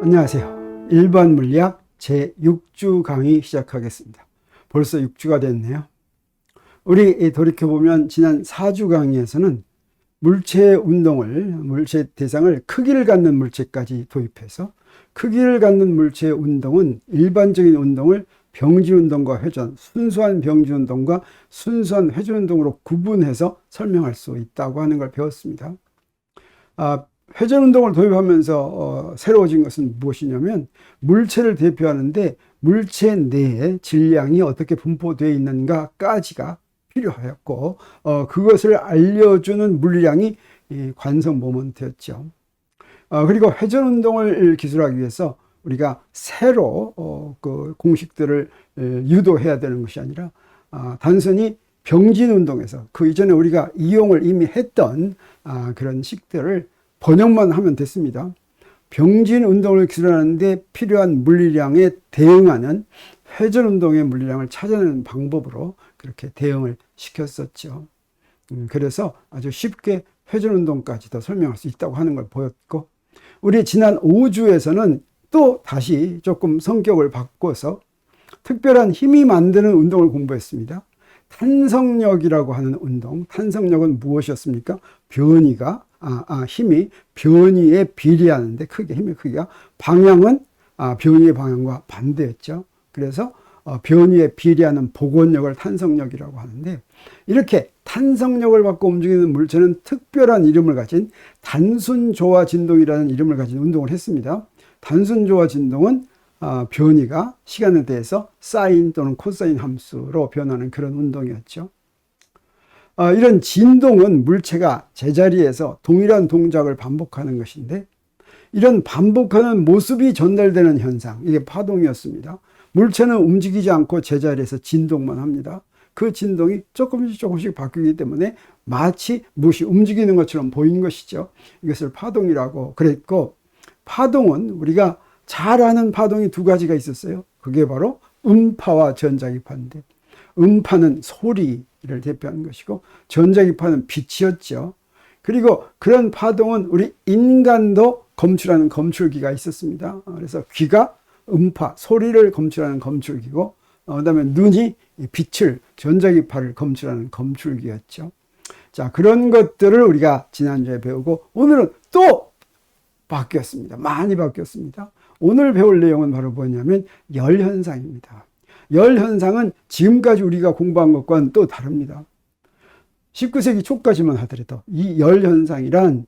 안녕하세요. 일반 물리학 제6주 강의 시작하겠습니다. 벌써 6주가 됐네요. 우리 돌이켜보면 지난 4주 강의에서는 물체의 운동을, 물체 대상을 크기를 갖는 물체까지 도입해서 크기를 갖는 물체의 운동은 일반적인 운동을 병진운동과 회전, 순수한 병진운동과 순수한 회전운동으로 구분해서 설명할 수 있다고 하는 걸 배웠습니다. 회전운동을 도입하면서 새로워진 것은 무엇이냐면 물체를 대표하는데 물체 내에 질량이 어떻게 분포되어 있는가까지가 필요하였고 그것을 알려주는 물리량이 관성 모먼트였죠. 그리고 회전운동을 기술하기 위해서 우리가 새로 그 공식들을 유도해야 되는 것이 아니라 단순히 병진운동에서 그 이전에 우리가 이용을 이미 했던 그런 식들을 번역만 하면 됐습니다. 병진 운동을 기술하는데 필요한 물리량에 대응하는 회전 운동의 물리량을 찾아내는 방법으로 그렇게 대응을 시켰었죠. 그래서 아주 쉽게 회전 운동까지도 설명할 수 있다고 하는 걸 보였고, 우리 지난 5주에서는 또 다시 조금 성격을 바꿔서 특별한 힘이 만드는 운동을 공부했습니다. 탄성력이라고 하는 운동. 탄성력은 무엇이었습니까? 변이가 힘이 변이에 비례하는데 힘의 크기가 방향은 변이의 방향과 반대였죠. 그래서 변이에 비례하는 복원력을 탄성력이라고 하는데, 이렇게 탄성력을 받고 움직이는 물체는 특별한 이름을 가진 단순조화 진동이라는 이름을 가진 운동을 했습니다. 단순조화 진동은 변이가 시간에 대해서 사인 또는 코사인 함수로 변하는 그런 운동이었죠. 이런 진동은 물체가 제자리에서 동일한 동작을 반복하는 것인데, 이런 반복하는 모습이 전달되는 현상, 이게 파동이었습니다. 물체는 움직이지 않고 제자리에서 진동만 합니다. 그 진동이 조금씩 바뀌기 때문에 마치 무엇이 움직이는 것처럼 보이는 것이죠. 이것을 파동이라고 그랬고, 파동은 우리가 잘 아는 파동이 두 가지가 있었어요. 그게 바로 음파와 전자기파인데, 음파는 소리를 대표하는 것이고 전자기파는 빛이었죠. 그리고 그런 파동은 우리 인간도 검출하는 검출기가 있었습니다. 그래서 귀가 음파, 소리를 검출하는 검출기고, 그다음에 눈이 빛을, 전자기파를 검출하는 검출기였죠. 자, 그런 것들을 우리가 지난주에 배우고, 오늘은 또 바뀌었습니다. 많이 바뀌었습니다. 오늘 배울 내용은 바로 뭐냐면 열현상입니다. 열현상은 지금까지 우리가 공부한 것과는 또 다릅니다. 19세기 초까지만 하더라도 이 열현상이란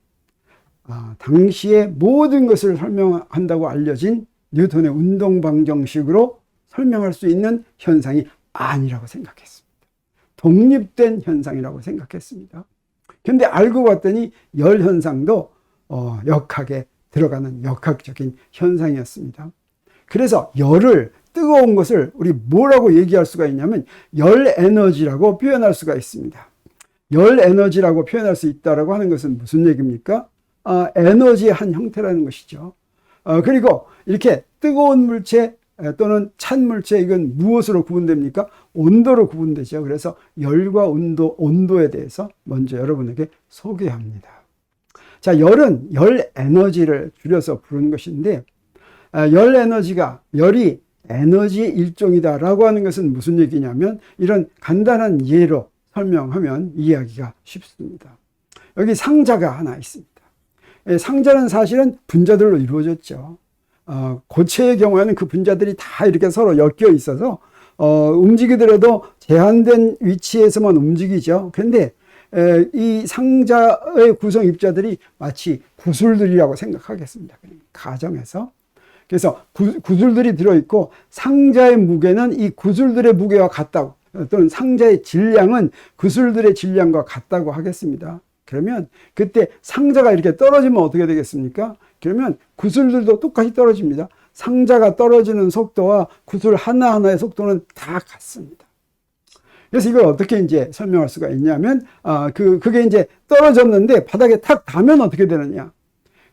당시에 모든 것을 설명한다고 알려진 뉴턴의 운동방정식으로 설명할 수 있는 현상이 아니라고 생각했습니다. 독립된 현상이라고 생각했습니다. 그런데 알고 봤더니 열현상도 역학에 들어가는 역학적인 현상이었습니다. 그래서 열을, 뜨거운 것을 우리 뭐라고 얘기할 수가 있냐면 열 에너지라고 표현할 수가 있습니다. 열 에너지라고 표현할 수 있다고 하는 것은 무슨 얘기입니까? 에너지의 한 형태라는 것이죠. 그리고 이렇게 뜨거운 물체 또는 찬 물체, 이건 무엇으로 구분됩니까? 온도로 구분되죠. 그래서 열과 온도에 대해서 먼저 여러분에게 소개합니다. 자, 열은 열 에너지를 줄여서 부르는 것인데, 열 에너지가, 열이 에너지의 일종이다라고 하는 것은 무슨 얘기냐면, 이런 간단한 예로 설명하면 이해하기가 쉽습니다. 여기 상자가 하나 있습니다. 상자는 사실은 분자들로 이루어졌죠. 고체의 경우에는 그 분자들이 다 이렇게 서로 엮여 있어서 움직이더라도 제한된 위치에서만 움직이죠. 그런데 이 상자의 구성 입자들이 마치 구슬들이라고 생각하겠습니다. 가정에서. 그래서 구슬들이 들어있고, 상자의 무게는 이 구슬들의 무게와 같다고, 또는 상자의 질량은 구슬들의 질량과 같다고 하겠습니다. 그러면 그때 상자가 이렇게 떨어지면 어떻게 되겠습니까? 그러면 구슬들도 똑같이 떨어집니다. 상자가 떨어지는 속도와 구슬 하나하나의 속도는 다 같습니다. 그래서 이걸 어떻게 이제 설명할 수가 있냐면, 그게 이제 떨어졌는데 바닥에 탁 닿으면 어떻게 되느냐?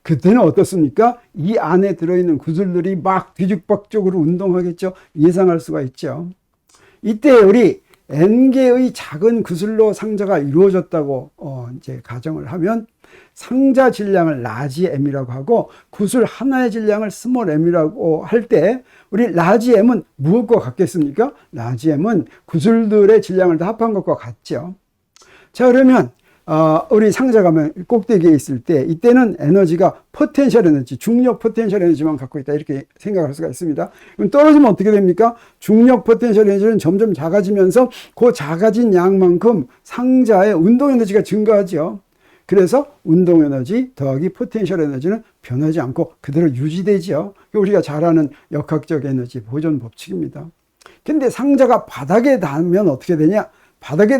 그때는 어떻습니까? 이 안에 들어있는 구슬들이 막 뒤죽박죽으로 운동하겠죠. 예상할 수가 있죠. 이때 우리 N개의 작은 구슬로 상자가 이루어졌다고 이제 가정을 하면, 상자 질량을 라지 m이라고 하고 구슬 하나의 질량을 스몰 m이라고 할 때 우리 라지 m은 무엇과 같겠습니까? 라지 m은 구슬들의 질량을 다 합한 것과 같죠. 자, 그러면 우리 상자가 꼭대기에 있을 때 이때는 에너지가 포텐셜 에너지, 중력 포텐셜 에너지만 갖고 있다 이렇게 생각할 수가 있습니다. 그럼 떨어지면 어떻게 됩니까? 중력 포텐셜 에너지는 점점 작아지면서 그 작아진 양만큼 상자의 운동 에너지가 증가하죠. 그래서 운동 에너지 더하기 포텐셜 에너지는 변하지 않고 그대로 유지되죠. 우리가 잘 아는 역학적 에너지 보존 법칙입니다. 근데 상자가 바닥에 닿으면 어떻게 되냐? 바닥에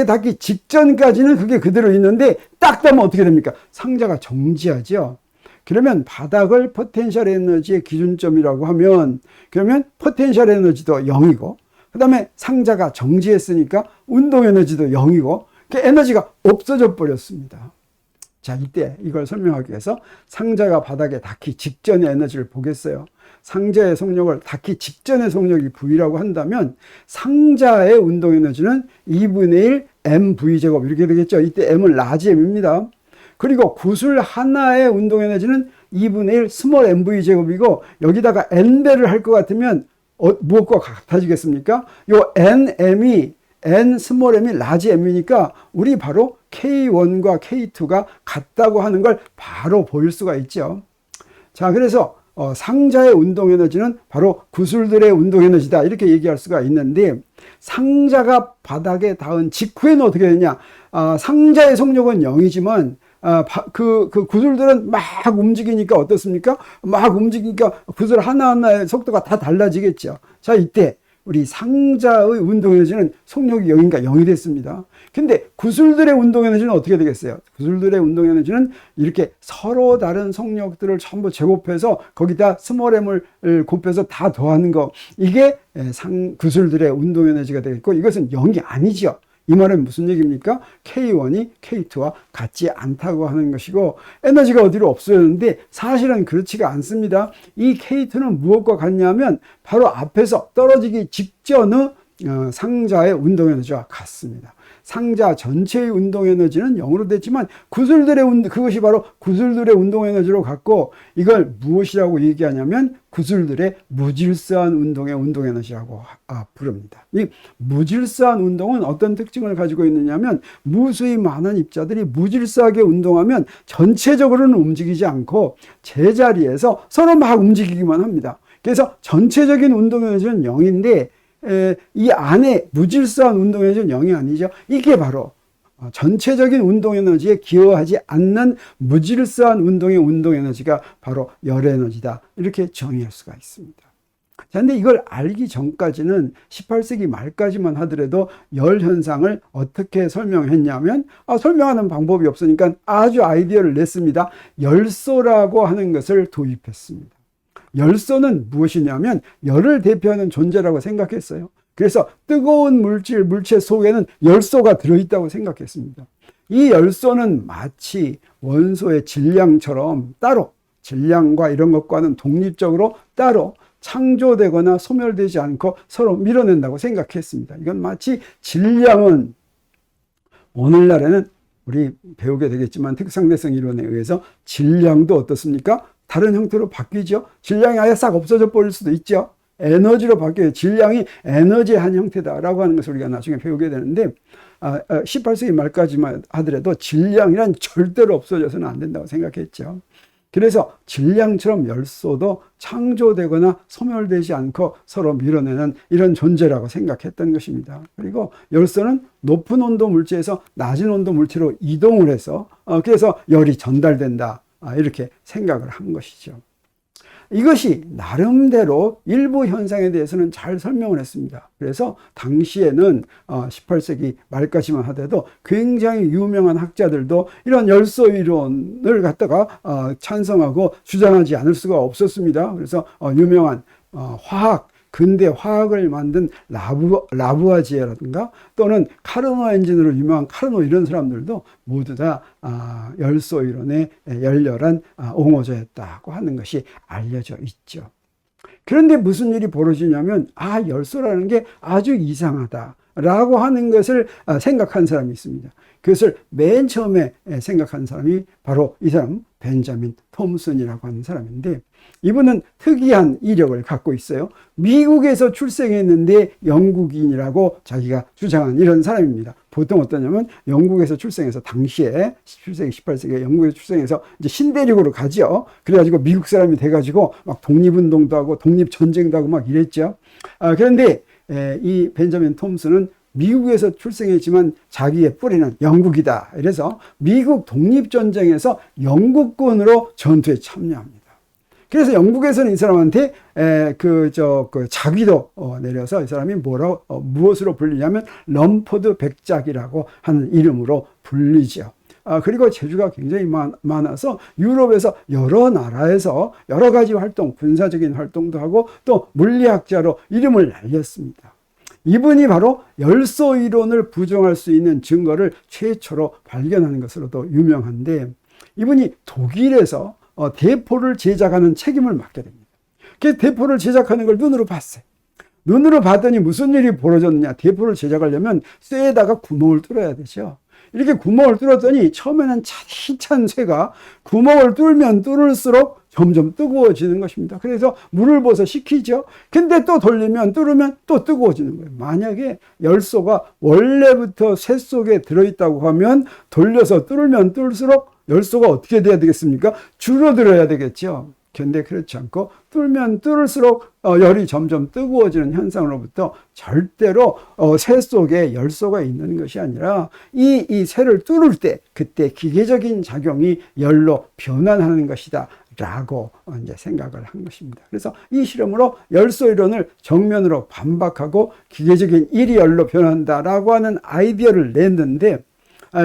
닿기 직전까지는 그게 그대로 있는데 딱 닿으면 어떻게 됩니까? 상자가 정지하죠. 그러면 바닥을 포텐셜 에너지의 기준점이라고 하면 그러면 포텐셜 에너지도 0이고 그 다음에 상자가 정지했으니까 운동 에너지도 0이고 그 에너지가 없어져 버렸습니다. 자, 이때 이걸 설명하기 위해서 상자가 바닥에 닿기 직전의 에너지를 보겠어요. 상자의 속력을 닿기 직전의 속력이 V라고 한다면 상자의 운동 에너지는 2분의 1 mV제곱 이렇게 되겠죠. 이때 m은 라지 m입니다. 그리고 구슬 하나의 운동 에너지는 2분의 1 스몰 mV제곱이고 여기다가 n배를 할 것 같으면 무엇과 같아지겠습니까? 요 nm이 n 스몰 m이 라지 m이니까 우리 바로 K1과 K2가 같다고 하는 걸 바로 보일 수가 있죠. 자, 그래서 상자의 운동 에너지는 바로 구슬들의 운동 에너지다 이렇게 얘기할 수가 있는데 상자가 바닥에 닿은 직후에는 어떻게 되냐? 상자의 속력은 0이지만 그 구슬들은 막 움직이니까 어떻습니까? 막 움직이니까 구슬 하나하나의 속도가 다 달라지겠죠. 자, 이때 우리 상자의 운동 에너지는 속력이 0이니까 0이 됐습니다. 근데 구슬들의 운동 에너지는 어떻게 되겠어요? 구슬들의 운동 에너지는 이렇게 서로 다른 속력들을 전부 제곱해서 거기다 스몰 m을 곱해서 다 더하는 거 이게 구슬들의 운동 에너지가 되겠고 이것은 0이 아니죠. 이 말은 무슨 얘기입니까? K1이 K2와 같지 않다고 하는 것이고 에너지가 어디로 없어졌는데 사실은 그렇지가 않습니다. 이 K2는 무엇과 같냐면 바로 앞에서 떨어지기 직전의 상자의 운동 에너지와 같습니다. 상자 전체의 운동 에너지는 0으로 됐지만 그것이 바로 구슬들의 운동 에너지로 같고 이걸 무엇이라고 얘기하냐면 구슬들의 무질서한 운동의 운동 에너지라고 부릅니다. 이 무질서한 운동은 어떤 특징을 가지고 있느냐면 무수히 많은 입자들이 무질서하게 운동하면 전체적으로는 움직이지 않고 제자리에서 서로 막 움직이기만 합니다. 그래서 전체적인 운동 에너지는 0인데 이 안에 무질서한 운동 에너지는 0이 아니죠. 이게 바로 전체적인 운동 에너지에 기여하지 않는 무질서한 운동의 운동 에너지가 바로 열 에너지다. 이렇게 정의할 수가 있습니다. 자, 근데 이걸 알기 전까지는 18세기 말까지만 하더라도 열 현상을 어떻게 설명했냐면 설명하는 방법이 없으니까 아주 아이디어를 냈습니다. 열소라고 하는 것을 도입했습니다. 열소는 무엇이냐면 열을 대표하는 존재라고 생각했어요. 그래서 뜨거운 물체 속에는 열소가 들어있다고 생각했습니다. 이 열소는 마치 원소의 질량처럼 따로 질량과 이런 것과는 독립적으로 따로 창조되거나 소멸되지 않고 서로 밀어낸다고 생각했습니다. 이건 마치 질량은 오늘날에는 우리 배우게 되겠지만 특상대성 이론에 의해서 질량도 어떻습니까? 다른 형태로 바뀌죠. 질량이 아예 싹 없어져 버릴 수도 있죠. 에너지로 바뀌어요. 질량이 에너지의 한 형태다라고 하는 것을 우리가 나중에 배우게 되는데 18세기 말까지만 하더라도 질량이란 절대로 없어져서는 안 된다고 생각했죠. 그래서 질량처럼 열소도 창조되거나 소멸되지 않고 서로 밀어내는 이런 존재라고 생각했던 것입니다. 그리고 열소는 높은 온도 물체에서 낮은 온도 물체로 이동을 해서 그래서 열이 전달된다. 이렇게 생각을 한 것이죠. 이것이 나름대로 일부 현상에 대해서는 잘 설명을 했습니다. 그래서 당시에는 18세기 말까지만 하더라도 굉장히 유명한 학자들도 이런 열소 이론을 갖다가 찬성하고 주장하지 않을 수가 없었습니다. 그래서 유명한 근대 화학을 만든 라부아지에라든가 또는 카르노 엔진으로 유명한 카르노 이런 사람들도 모두 다 열소 이론에 열렬한 옹호자였다고 하는 것이 알려져 있죠. 그런데 무슨 일이 벌어지냐면 열소라는 게 아주 이상하다. 라고 하는 것을 생각한 사람이 있습니다. 그것을 맨 처음에 생각한 사람이 바로 이 사람 벤자민 톰슨이라고 하는 사람인데, 이분은 특이한 이력을 갖고 있어요. 미국에서 출생했는데 영국인이라고 자기가 주장한 이런 사람입니다. 보통 어떠냐면 영국에서 출생해서 당시에 17세기, 18세기에 영국에서 출생해서 이제 신대륙으로 가죠. 그래가지고 미국 사람이 돼가지고 막 독립운동도 하고 독립전쟁도 하고 막 이랬죠. 그런데 이 벤자민 톰슨은 미국에서 출생했지만 자기의 뿌리는 영국이다. 이래서 미국 독립전쟁에서 영국군으로 전투에 참여합니다. 그래서 영국에서는 이 사람한테 그 자기도 내려서 이 사람이 무엇으로 불리냐면 럼포드 백작이라고 하는 이름으로 불리죠. 그리고 재주가 굉장히 많아서 유럽에서 여러 나라에서 여러 가지 활동, 군사적인 활동도 하고 또 물리학자로 이름을 날렸습니다. 이분이 바로 열소 이론을 부정할 수 있는 증거를 최초로 발견하는 것으로도 유명한데, 이분이 독일에서 대포를 제작하는 책임을 맡게 됩니다. 그 대포를 제작하는 걸 눈으로 봤어요. 눈으로 봤더니 무슨 일이 벌어졌느냐. 대포를 제작하려면 쇠에다가 구멍을 뚫어야 되죠. 이렇게 구멍을 뚫었더니 처음에는 차디찬 쇠가 구멍을 뚫으면 뚫을수록 점점 뜨거워지는 것입니다. 그래서 물을 부어서 식히죠. 근데 또 돌리면 뚫으면 또 뜨거워지는 거예요. 만약에 열소가 원래부터 쇠 속에 들어있다고 하면 돌려서 뚫으면 뚫을수록 열소가 어떻게 돼야 되겠습니까? 줄어들어야 되겠죠. 근데 그렇지 않고 뚫으면 뚫을수록 열이 점점 뜨거워지는 현상으로부터 절대로 쇠 속에 열소가 있는 것이 아니라 이 쇠를 뚫을 때 그때 기계적인 작용이 열로 변환하는 것이다 라고 이제 생각을 한 것입니다. 그래서 이 실험으로 열소 이론을 정면으로 반박하고 기계적인 일이 열로 변한다라고 하는 아이디어를 냈는데,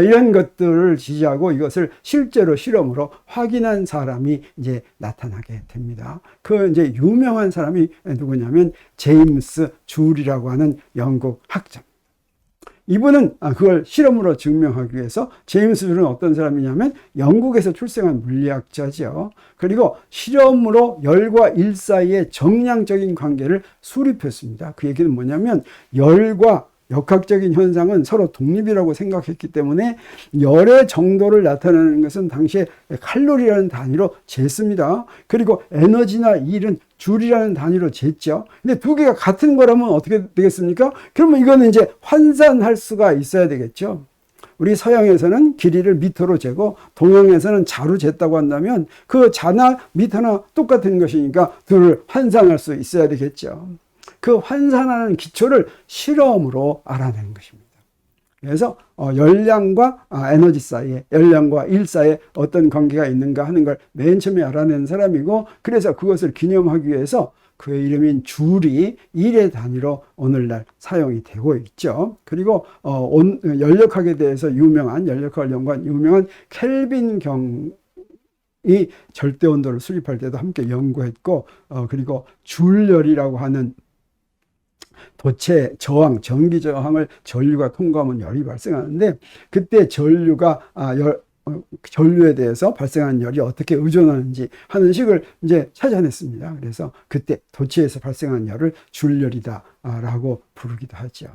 이런 것들을 지지하고 이것을 실제로 실험으로 확인한 사람이 이제 나타나게 됩니다. 그 이제 유명한 사람이 누구냐면 제임스 줄이라고 하는 영국 학자. 이분은 그걸 실험으로 증명하기 위해서, 제임스 줄은 어떤 사람이냐면 영국에서 출생한 물리학자죠. 그리고 실험으로 열과 일 사이의 정량적인 관계를 수립했습니다. 그 얘기는 뭐냐면 열과 역학적인 현상은 서로 독립이라고 생각했기 때문에 열의 정도를 나타내는 것은 당시에 칼로리라는 단위로 쟀습니다. 그리고 에너지나 일은 줄이라는 단위로 쟀죠. 근데 두 개가 같은 거라면 어떻게 되겠습니까? 그러면 이거는 이제 환산할 수가 있어야 되겠죠. 우리 서양에서는 길이를 미터로 재고 동양에서는 자로 쟀다고 한다면 그 자나 미터나 똑같은 것이니까 둘을 환산할 수 있어야 되겠죠. 그 환산하는 기초를 실험으로 알아낸 것입니다. 그래서 열량과 에너지 사이에, 열량과 일 사이에 어떤 관계가 있는가 하는 걸 맨 처음에 알아낸 사람이고, 그래서 그것을 기념하기 위해서 그의 이름인 줄이 일의 단위로 오늘날 사용이 되고 있죠. 그리고 연력학에 대해서 연력학을 연구한 유명한 켈빈 경이 절대 온도를 수립할 때도 함께 연구했고, 그리고 줄열이라고 하는 도체 저항, 전기 저항을 전류가 통과하면 열이 발생하는데, 그때 전류가 전류에 대해서 발생하는 열이 어떻게 의존하는지 하는 식을 이제 찾아냈습니다. 그래서 그때 도체에서 발생하는 열을 줄열이다라고 부르기도 하죠.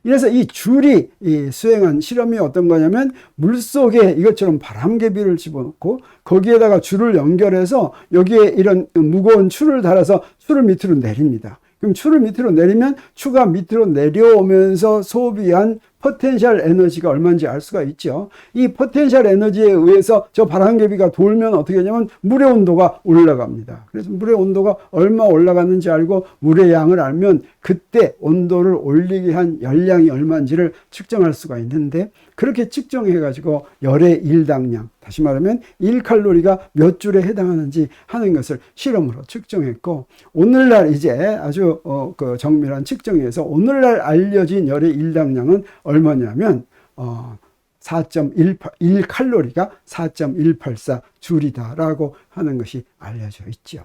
이래서 이 줄이 수행한 실험이 어떤 거냐면, 물속에 이것처럼 바람개비를 집어넣고 거기에다가 줄을 연결해서 여기에 이런 무거운 추를 달아서 추를 밑으로 내립니다. 그럼 추를 밑으로 내리면 추가 밑으로 내려오면서 소비한 포텐셜 에너지가 얼마인지 알 수가 있죠. 이 포텐셜 에너지에 의해서 저 바람개비가 돌면 어떻게 하냐면 물의 온도가 올라갑니다. 그래서 물의 온도가 얼마 올라갔는지 알고 물의 양을 알면 그때 온도를 올리게 한 열량이 얼마인지를 측정할 수가 있는데, 그렇게 측정해 가지고 열의 일당량, 다시 말하면 1칼로리가 몇 줄에 해당하는지 하는 것을 실험으로 측정했고, 오늘날 이제 아주 그 정밀한 측정에 의해서 오늘날 알려진 열의 일당량은 얼마냐면 1칼로리가 4.184 줄이다라고 하는 것이 알려져 있죠.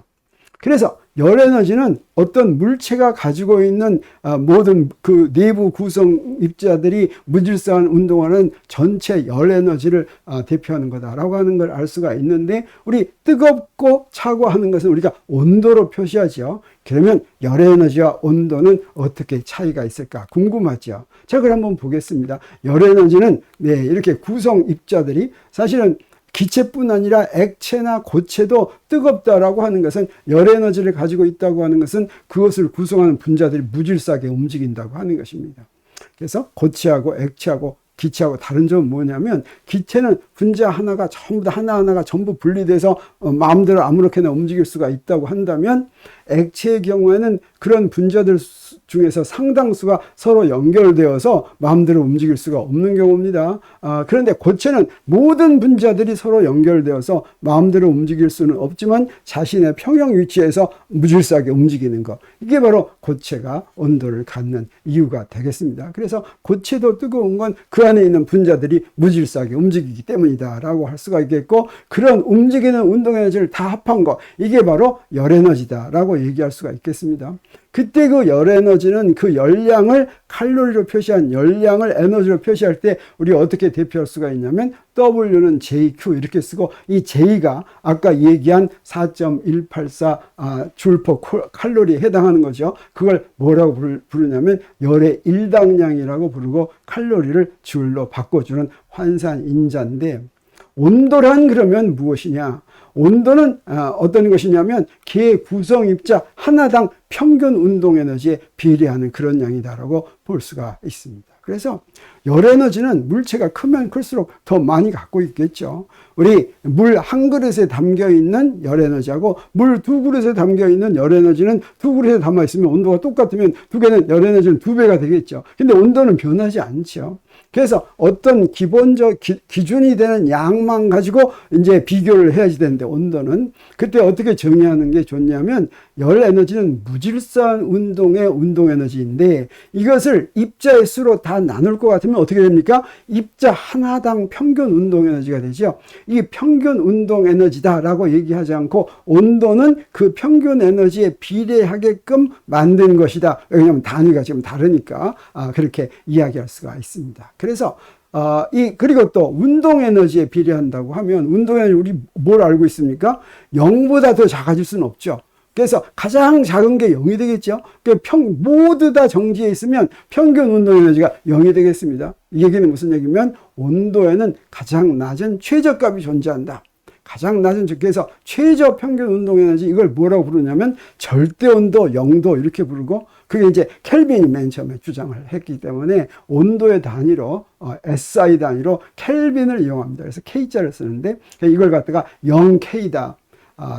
그래서 열 에너지는 어떤 물체가 가지고 있는 모든 그 내부 구성 입자들이 무질서한 운동하는 전체 열 에너지를 대표하는 거다라고 하는 걸 알 수가 있는데, 우리 뜨겁고 차고 하는 것은 우리가 온도로 표시하죠. 그러면 열 에너지와 온도는 어떻게 차이가 있을까 궁금하죠. 자, 그걸 한번 보겠습니다. 열 에너지는 이렇게 구성 입자들이 사실은 기체뿐 아니라 액체나 고체도 뜨겁다라고 하는 것은 열 에너지를 가지고 있다고 하는 것은 그것을 구성하는 분자들이 무질서하게 움직인다고 하는 것입니다. 그래서 고체하고 액체하고 기체하고 다른 점은 뭐냐면, 기체는 분자 하나가 전부 다 하나하나가 전부 분리돼서 마음대로 아무렇게나 움직일 수가 있다고 한다면, 액체의 경우에는 그런 분자들 중에서 상당수가 서로 연결되어서 마음대로 움직일 수가 없는 경우입니다. 그런데 고체는 모든 분자들이 서로 연결되어서 마음대로 움직일 수는 없지만 자신의 평형 위치에서 무질서하게 움직이는 것, 이게 바로 고체가 온도를 갖는 이유가 되겠습니다. 그래서 고체도 뜨거운 건 그 안에 있는 분자들이 무질서하게 움직이기 때문이다 라고 할 수가 있겠고, 그런 움직이는 운동 에너지를 다 합한 거, 이게 바로 열 에너지다 라고 얘기할 수가 있겠습니다. 그때 그 열 에너지는 그 열량을 칼로리로 표시한 열량을 에너지로 표시할 때 우리 어떻게 대표할 수가 있냐면, W는 JQ 이렇게 쓰고, 이 J가 아까 얘기한 4.184 줄 퍼 칼로리에 해당하는 거죠. 그걸 뭐라고 부르냐면 열의 일당량이라고 부르고, 칼로리를 줄로 바꿔주는 환산인자인데, 온도란 그러면 무엇이냐? 온도는 어떤 것이냐면 개 구성 입자 하나당 평균 운동 에너지에 비례하는 그런 양이다라고 볼 수가 있습니다. 그래서 열 에너지는 물체가 크면 클수록 더 많이 갖고 있겠죠. 우리 물 한 그릇에 담겨 있는 열 에너지하고 물 두 그릇에 담겨 있는 열 에너지는, 두 그릇에 담아 있으면 온도가 똑같으면 두 개는 열 에너지는 두 배가 되겠죠. 근데 온도는 변하지 않죠. 그래서 어떤 기본적 기준이 되는 양만 가지고 이제 비교를 해야지 되는데, 온도는 그때 어떻게 정의하는 게 좋냐면, 열 에너지는 무질서한 운동의 운동 에너지인데, 이것을 입자의 수로 다 나눌 것 같으면 어떻게 됩니까? 입자 하나당 평균 운동 에너지가 되죠. 이 평균 운동 에너지다라고 얘기하지 않고, 온도는 그 평균 에너지에 비례하게끔 만든 것이다. 왜냐하면 단위가 지금 다르니까 그렇게 이야기할 수가 있습니다. 그래서 그리고 또 운동 에너지에 비례한다고 하면, 운동 에너지 우리 뭘 알고 있습니까? 0보다 더 작아질 수는 없죠. 그래서 가장 작은 게 0이 되겠죠. 모두 다 정지해 있으면 평균 운동 에너지가 0이 되겠습니다. 이 얘기는 무슨 얘기면, 온도에는 가장 낮은 최저값이 존재한다. 가장 낮은, 그래서 최저 평균 운동 에너지, 이걸 뭐라고 부르냐면 절대 온도 0도 이렇게 부르고, 그게 이제 켈빈이 맨 처음에 주장을 했기 때문에 온도의 단위로 SI 단위로 켈빈을 이용합니다. 그래서 K자를 쓰는데, 이걸 갖다가 0K다.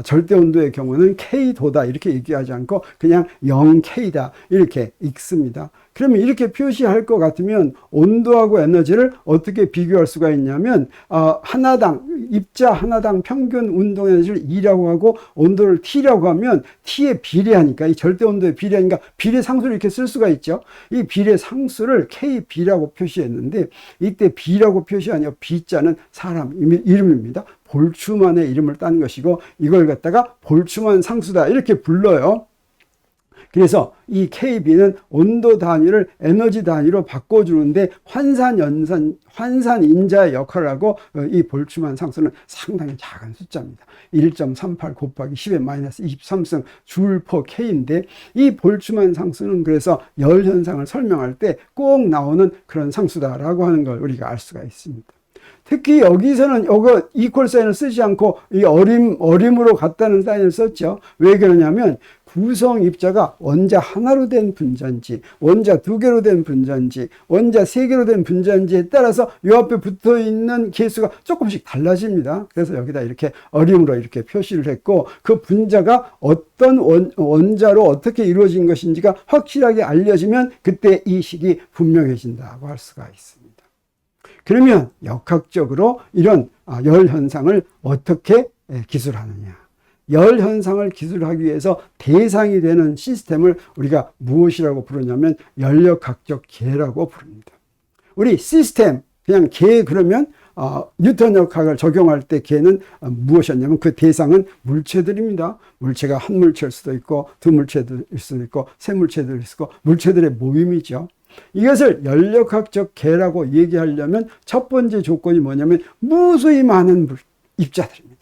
절대 온도의 경우는 K도다 이렇게 얘기하지 않고 그냥 0K다 이렇게 읽습니다. 그러면 이렇게 표시할 것 같으면 온도하고 에너지를 어떻게 비교할 수가 있냐면, 입자 하나당 평균 운동 에너지를 E라고 하고 온도를 T라고 하면 T에 비례하니까, 이 절대 온도에 비례하니까 비례 상수를 이렇게 쓸 수가 있죠. 이 비례 상수를 KB라고 표시했는데, 이때 B라고 표시하냐, B자는 사람 이름입니다. 볼츠만의 이름을 딴 것이고, 이걸 갖다가 볼츠만 상수다 이렇게 불러요. 그래서 이 KB는 온도 단위를 에너지 단위로 바꿔주는데 환산인자의 역할을 하고, 이 볼츠만 상수는 상당히 작은 숫자입니다. 1.38 곱하기 10의 마이너스 23승 줄 퍼 K인데, 이 볼츠만 상수는 그래서 열 현상을 설명할 때 꼭 나오는 그런 상수다라고 하는 걸 우리가 알 수가 있습니다. 특히 여기서는 이거 이퀄 사인을 쓰지 않고 이 어림으로 같다는 사인을 썼죠. 왜 그러냐면, 구성 입자가 원자 하나로 된 분자인지, 원자 두 개로 된 분자인지, 원자 세 개로 된 분자인지에 따라서 이 앞에 붙어 있는 개수가 조금씩 달라집니다. 그래서 여기다 이렇게 어림으로 이렇게 표시를 했고, 그 분자가 어떤 원자로 어떻게 이루어진 것인지가 확실하게 알려지면 그때 이 식이 분명해진다고 할 수가 있습니다. 그러면 역학적으로 이런 열 현상을 어떻게 기술하느냐? 열 현상을 기술하기 위해서 대상이 되는 시스템을 우리가 무엇이라고 부르냐면 연력학적 계라고 부릅니다. 우리 시스템, 그냥 계 그러면 뉴턴역학을 적용할 때 걔는 무엇이었냐면 그 대상은 물체들입니다. 물체가 한 물체일 수도 있고 두 물체일 수도 있고 세 물체일 수도 있고 물체들의 모임이죠. 이것을 연력학적 개라고 얘기하려면 첫 번째 조건이 뭐냐면 무수히 많은 입자들입니다.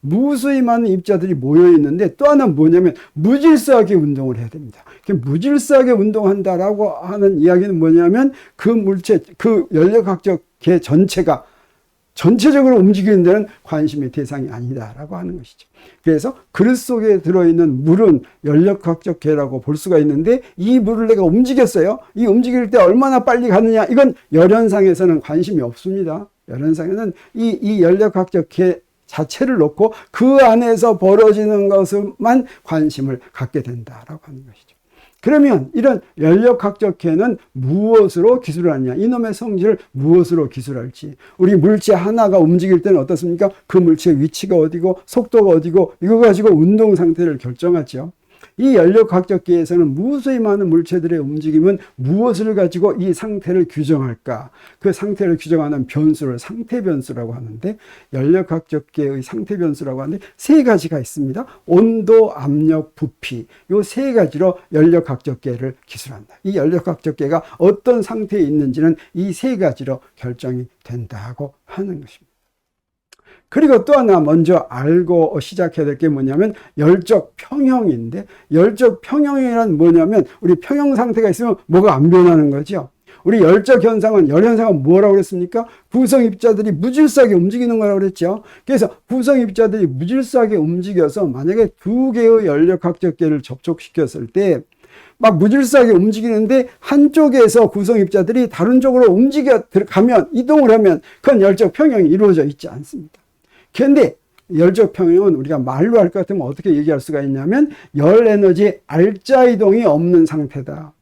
무수히 많은 입자들이 모여 있는데 또 하나는 뭐냐면 무질서하게 운동을 해야 됩니다. 무질서하게 운동한다라고 하는 이야기는 뭐냐면 그 물체, 그 연력학적 개 전체가 전체적으로 움직이는 데는 관심의 대상이 아니다라고 하는 것이죠. 그래서 그릇 속에 들어있는 물은 연력학적 개라고 볼 수가 있는데 이 물을 내가 움직였어요. 이 움직일 때 얼마나 빨리 가느냐, 이건 열현상에서는 관심이 없습니다. 열현상에는 이 연력학적 개 자체를 놓고 그 안에서 벌어지는 것만 관심을 갖게 된다라고 하는 것이죠. 그러면 이런 연력학적 개는 무엇으로 기술하느냐, 이놈의 성질을 무엇으로 기술할지, 우리 물체 하나가 움직일 때는 어떻습니까? 그 물체의 위치가 어디고 속도가 어디고 이거 가지고 운동 상태를 결정하죠. 이 연력학적 개에서는 무수히 많은 물체들의 움직임은 무엇을 가지고 이 상태를 규정할까? 그 상태를 규정하는 변수를 상태 변수라고 하는데, 연력학적 개의 상태 변수라고 하는데 세 가지가 있습니다. 온도, 압력, 부피, 이 세 가지로 연력학적 개를 기술한다. 이 연력학적 개가 어떤 상태에 있는지는 이 세 가지로 결정이 된다고 하는 것입니다. 그리고 또 하나 먼저 알고 시작해야 될 게 뭐냐면 열적 평형인데, 열적 평형이란 뭐냐면 우리 평형 상태가 있으면 뭐가 안 변하는 거죠. 우리 열적 현상은, 열 현상은 뭐라고 그랬습니까? 구성 입자들이 무질서하게 움직이는 거라고 그랬죠. 그래서 구성 입자들이 무질서하게 움직여서 만약에 두 개의 연력학적 개를 접촉시켰을 때 막 무질서하게 움직이는데 한쪽에서 구성 입자들이 다른 쪽으로 움직여 들어가면, 이동을 하면 그건 열적 평형이 이루어져 있지 않습니다. 그런데 열적 평형은 우리가 말로 할 것 같으면 어떻게 얘기할 수가 있냐면 열 에너지의 알짜 이동이 없는 상태다.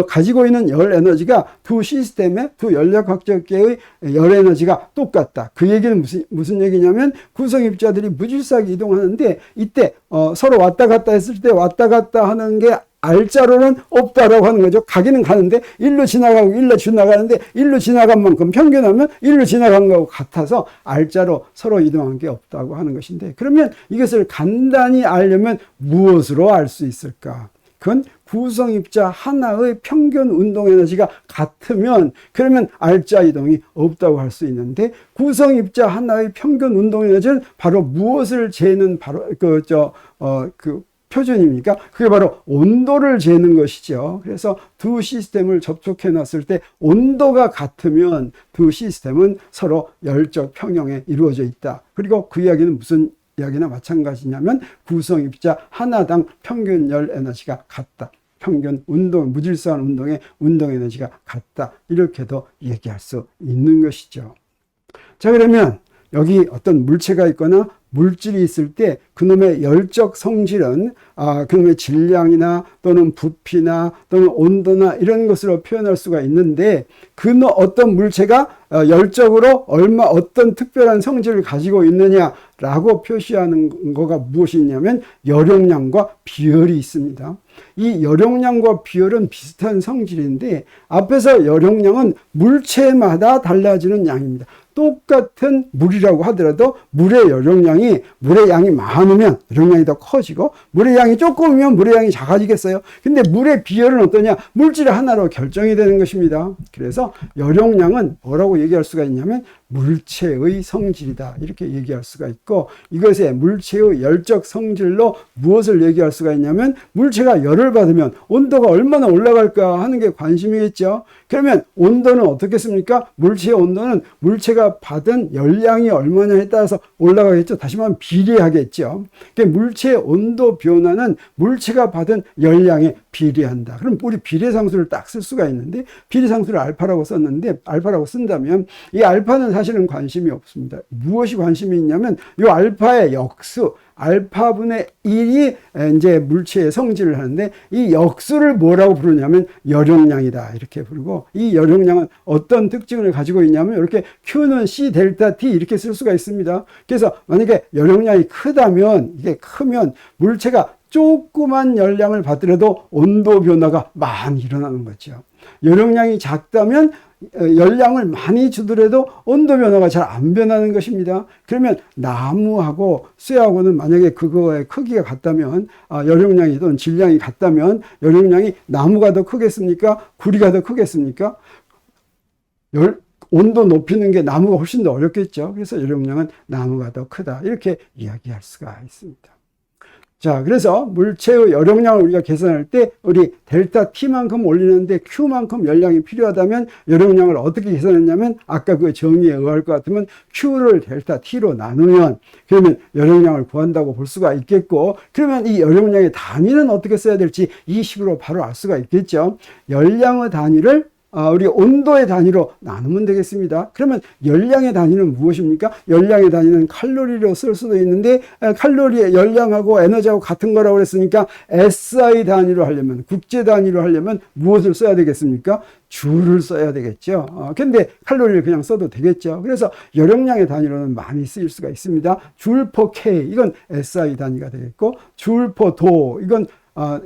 가지고 있는 열 에너지가 두 시스템의 두 연력학적 개의 열 에너지가 똑같다. 그 얘기는 무슨 얘기냐면 구성 입자들이 무질서하게 이동하는데 이때 서로 왔다 갔다 했을 때 왔다 갔다 하는 게 알짜로는 없다라고 하는 거죠. 가기는 가는데 일로 지나가고 일로 지나가는데 일로 지나간 만큼 평균하면 일로 지나간 거하고 같아서 알짜로 서로 이동한 게 없다고 하는 것인데, 그러면 이것을 간단히 알려면 무엇으로 알 수 있을까? 그건 구성 입자 하나의 평균 운동 에너지가 같으면 그러면 알짜 이동이 없다고 할 수 있는데, 구성 입자 하나의 평균 운동 에너지는 바로 무엇을 재는 바로 표준입니까? 그게 바로 온도를 재는 것이죠. 그래서 두 시스템을 접촉해 놨을 때 온도가 같으면 두 시스템은 서로 열적 평형에 이루어져 있다. 그리고 그 이야기는 무슨 이야기나 마찬가지냐면 구성 입자 하나당 평균 열 에너지가 같다. 평균 운동, 무질서한 운동의 운동 에너지가 같다. 이렇게도 얘기할 수 있는 것이죠. 자, 그러면 여기 어떤 물체가 있거나 물질이 있을 때 그놈의 열적 성질은 그놈의 질량이나 또는 부피나 또는 온도나 이런 것으로 표현할 수가 있는데, 어떤 물체가 열적으로 어떤 특별한 성질을 가지고 있느냐라고 표시하는 거가 무엇이냐면 열용량과 비열이 있습니다. 이 열용량과 비열은 비슷한 성질인데 앞에서 열용량은 물체마다 달라지는 양입니다. 똑같은 물이라고 하더라도 물의 양이 많으면 열용량이 더 커지고 물의 양이 조금이면 물의 양이 작아지겠어요. 근데 물의 비열은 어떠냐? 물질 하나로 결정이 되는 것입니다. 그래서 열용량은 뭐라고 얘기할 수가 있냐면 물체의 성질이다, 이렇게 얘기할 수가 있고, 이것의 물체의 열적 성질로 무엇을 얘기할 수가 있냐면 물체가 열을 받으면 온도가 얼마나 올라갈까 하는 게 관심이겠죠. 그러면 온도는 어떻겠습니까? 물체의 온도는 물체가 받은 열량이 얼마냐에 따라서 올라가겠죠. 다시 말하면 비례하겠죠. 그러니까 물체의 온도 변화는 물체가 받은 열량에 비례한다. 그럼 우리 비례상수를 딱 쓸 수가 있는데, 비례상수를 알파라고 쓴다면 이 알파는 사실은 관심이 없습니다. 무엇이 관심이 있냐면 이 알파의 역수, 알파분의 1이 이제 물체의 성질을 하는데, 이 역수를 뭐라고 부르냐면 열용량이다, 이렇게 부르고, 이 열용량은 어떤 특징을 가지고 있냐면 이렇게 Q는 C 델타 T 이렇게 쓸 수가 있습니다. 그래서 만약에 열용량이 크다면, 이게 크면 물체가 조그만 열량을 받더라도 온도 변화가 많이 일어나는 거죠. 열용량이 작다면 열량을 많이 주더라도 온도 변화가 잘 안 변하는 것입니다. 그러면 나무하고 쇠하고는 만약에 그거의 크기가 같다면, 열용량이 또는 질량이 같다면 열용량이 나무가 더 크겠습니까? 구리가 더 크겠습니까? 온도 높이는 게 나무가 훨씬 더 어렵겠죠. 그래서 열용량은 나무가 더 크다. 이렇게 이야기할 수가 있습니다. 자, 그래서 물체의 열용량을 우리가 계산할 때 우리 델타 T만큼 올리는데 Q만큼 열량이 필요하다면 열용량을 어떻게 계산했냐면 아까 그 정의에 의할 것 같으면 Q를 델타 T로 나누면 그러면 열용량을 구한다고 볼 수가 있겠고, 그러면 이 열용량의 단위는 어떻게 써야 될지 이 식으로 바로 알 수가 있겠죠. 열량의 단위를 우리 온도의 단위로 나누면 되겠습니다. 그러면 열량의 단위는 무엇입니까? 열량의 단위는 칼로리로 쓸 수도 있는데 칼로리의 열량하고 에너지하고 같은 거라고 그랬으니까 SI 단위로 하려면, 국제 단위로 하려면 무엇을 써야 되겠습니까? 줄을 써야 되겠죠. 근데 칼로리를 그냥 써도 되겠죠. 그래서 열용량의 단위로는 많이 쓰일 수가 있습니다. 줄 per K, 이건 SI 단위가 되겠고, 줄 per 도, 이건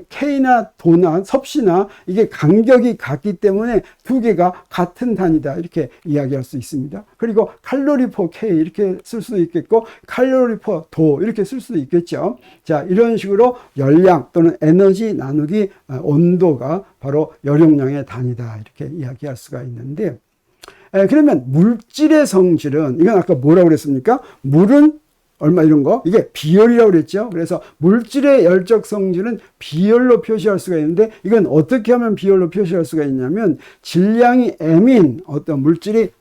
K나 도나 섭씨나 이게 간격이 같기 때문에 두 개가 같은 단위다, 이렇게 이야기할 수 있습니다. 그리고 칼로리 per K 이렇게 쓸 수도 있겠고, 칼로리 per 도 이렇게 쓸 수도 있겠죠. 자, 이런 식으로 열량 또는 에너지 나누기 온도가 바로 열용량의 단위다, 이렇게 이야기할 수가 있는데, 그러면 물질의 성질은, 이건 아까 뭐라고 그랬습니까? 물은 얼마 이런 거, 이게 비열이라고 그랬죠. 그래서 물질의 열적 성질은 비열로 표시할 수가 있는데, 이건 어떻게 하면 비열로 표시할 수가 있냐면, 질량이 M인 어떤 물질이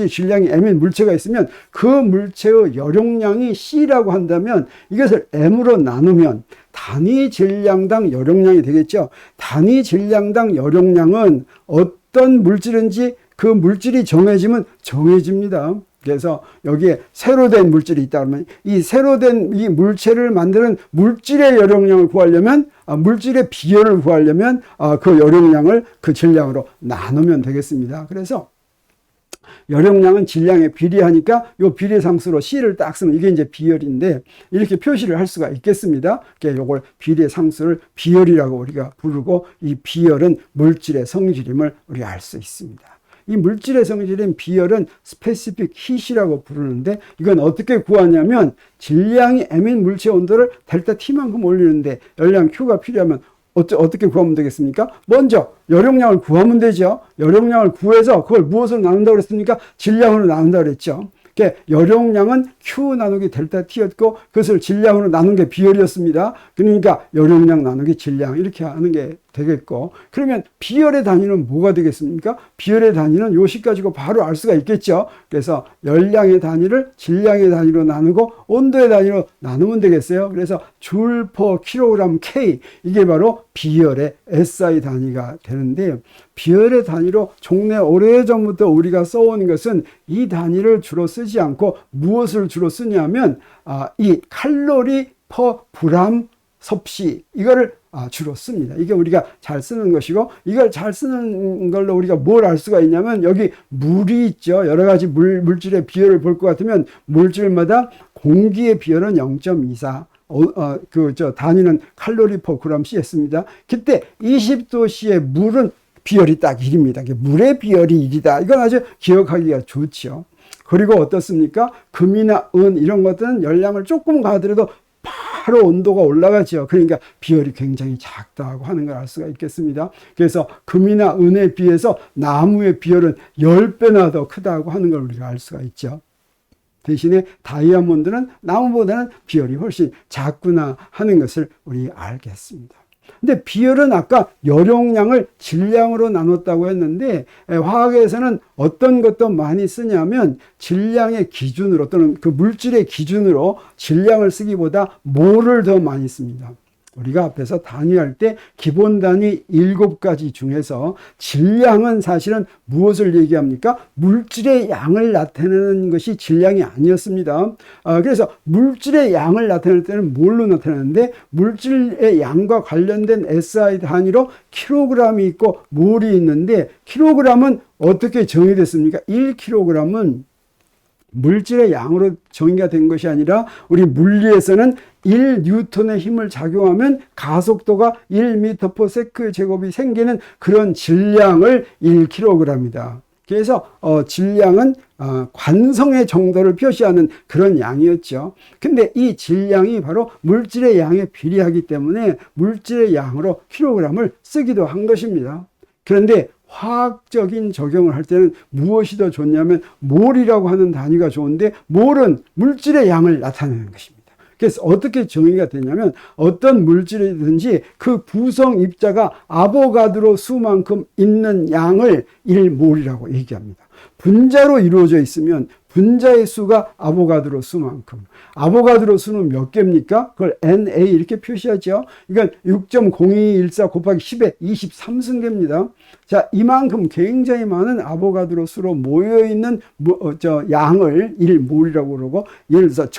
질량이 M인 물체가 있으면 그 물체의 열용량이 C라고 한다면 이것을 M으로 나누면 단위 질량당 열용량이 되겠죠. 단위 질량당 열용량은 어떤 물질인지 그 물질이 정해지면 정해집니다. 그래서 여기에 새로 된 물질이 있다 그러면 이 새로 된 이 물체를 만드는 물질의 열용량을 구하려면, 물질의 비열을 구하려면 그 열용량을 그 질량으로 나누면 되겠습니다. 그래서 열용량은 질량에 비례하니까 이 비례상수로 C를 딱 쓰면 이게 이제 비열인데, 이렇게 표시를 할 수가 있겠습니다. 이걸 비례상수를 비열이라고 우리가 부르고, 이 비열은 물질의 성질임을 우리가 알 수 있습니다. 이 물질의 성질인 비열은 스페시픽 히트라고 부르는데, 이건 어떻게 구하냐면 질량이 M인 물체의 온도를 델타 T만큼 올리는데 열량 Q가 필요하면 어떻게 구하면 되겠습니까? 먼저 열용량을 구하면 되죠. 열용량을 구해서 그걸 무엇으로 나눈다고 그랬습니까? 질량으로 나눈다고 그랬죠. 열용량은 Q 나누기 델타 T였고 그것을 질량으로 나눈 게 비열이었습니다. 그러니까 열용량 나누기 질량 이렇게 하는 게 되겠고, 그러면 비열의 단위는 뭐가 되겠습니까? 비열의 단위는 요 식 가지고 바로 알 수가 있겠죠. 그래서 열량의 단위를 질량의 단위로 나누고 온도의 단위로 나누면 되겠어요. 그래서 줄 per 킬로그램 K, 이게 바로 비열의 SI 단위가 되는데, 비열의 단위로 종래 오래전부터 우리가 써온 것은 이 단위를 주로 쓰지 않고 무엇을 주로 쓰냐면 이 칼로리 per 그램 섭씨, 이거를 주로 씁니다. 이게 우리가 잘 쓰는 것이고, 이걸 잘 쓰는 걸로 우리가 뭘 알 수가 있냐면, 여기 물이 있죠. 여러 가지 물질의 비열을 볼 것 같으면 물질마다 공기의 비열은 0.24, 단위는 칼로리 per 그램 C였습니다. 그때 20도씨의 물은 비열이 딱 1입니다. 물의 비열이 1이다. 이건 아주 기억하기가 좋죠. 그리고 어떻습니까? 금이나 은 이런 것들은 열량을 조금 가하더라도 바로 온도가 올라가죠. 그러니까 비열이 굉장히 작다고 하는 걸 알 수가 있겠습니다. 그래서 금이나 은에 비해서 나무의 비열은 10배나 더 크다고 하는 걸 우리가 알 수가 있죠. 대신에 다이아몬드는 나무보다는 비열이 훨씬 작구나 하는 것을 우리 알겠습니다. 근데 비열은 아까 열용량을 질량으로 나눴다고 했는데, 화학에서는 어떤 것도 많이 쓰냐면 질량의 기준으로 또는 그 물질의 기준으로 질량을 쓰기보다 몰을 더 많이 씁니다. 우리가 앞에서 단위할 때 기본 단위 7가지 중에서 질량은 사실은 무엇을 얘기합니까? 물질의 양을 나타내는 것이 질량이 아니었습니다. 그래서 물질의 양을 나타낼 때는 뭘로 나타내는데, 물질의 양과 관련된 SI 단위로 킬로그램이 있고 몰이 있는데, 킬로그램은 어떻게 정의됐습니까? 1kg은 물질의 양으로 정의가 된 것이 아니라, 우리 물리에서는 1뉴턴의 힘을 작용하면 가속도가 1m/s 제곱이 생기는 그런 질량을 1kg이다. 그래서 질량은 관성의 정도를 표시하는 그런 양이었죠. 근데 이 질량이 바로 물질의 양에 비례하기 때문에 물질의 양으로 킬로그램을 쓰기도 한 것입니다. 그런데 화학적인 적용을 할 때는 무엇이 더 좋냐면 몰이라고 하는 단위가 좋은데 몰은 물질의 양을 나타내는 것입니다. 그래서 어떻게 정의가 되냐면 어떤 물질이든지 그 구성 입자가 아보가드로 수만큼 있는 양을 1몰이라고 얘기합니다. 분자로 이루어져 있으면 분자의 수가 아보가드로 수만큼. 아보가드로 수는 몇 개입니까? 그걸 NA 이렇게 표시하죠. 이건 6.0214 곱하기 10의 23승계입니다. 자, 이만큼 굉장히 많은 아보가드로 수로 모여있는 양을 1몰이라고 그러고, 예를 들어서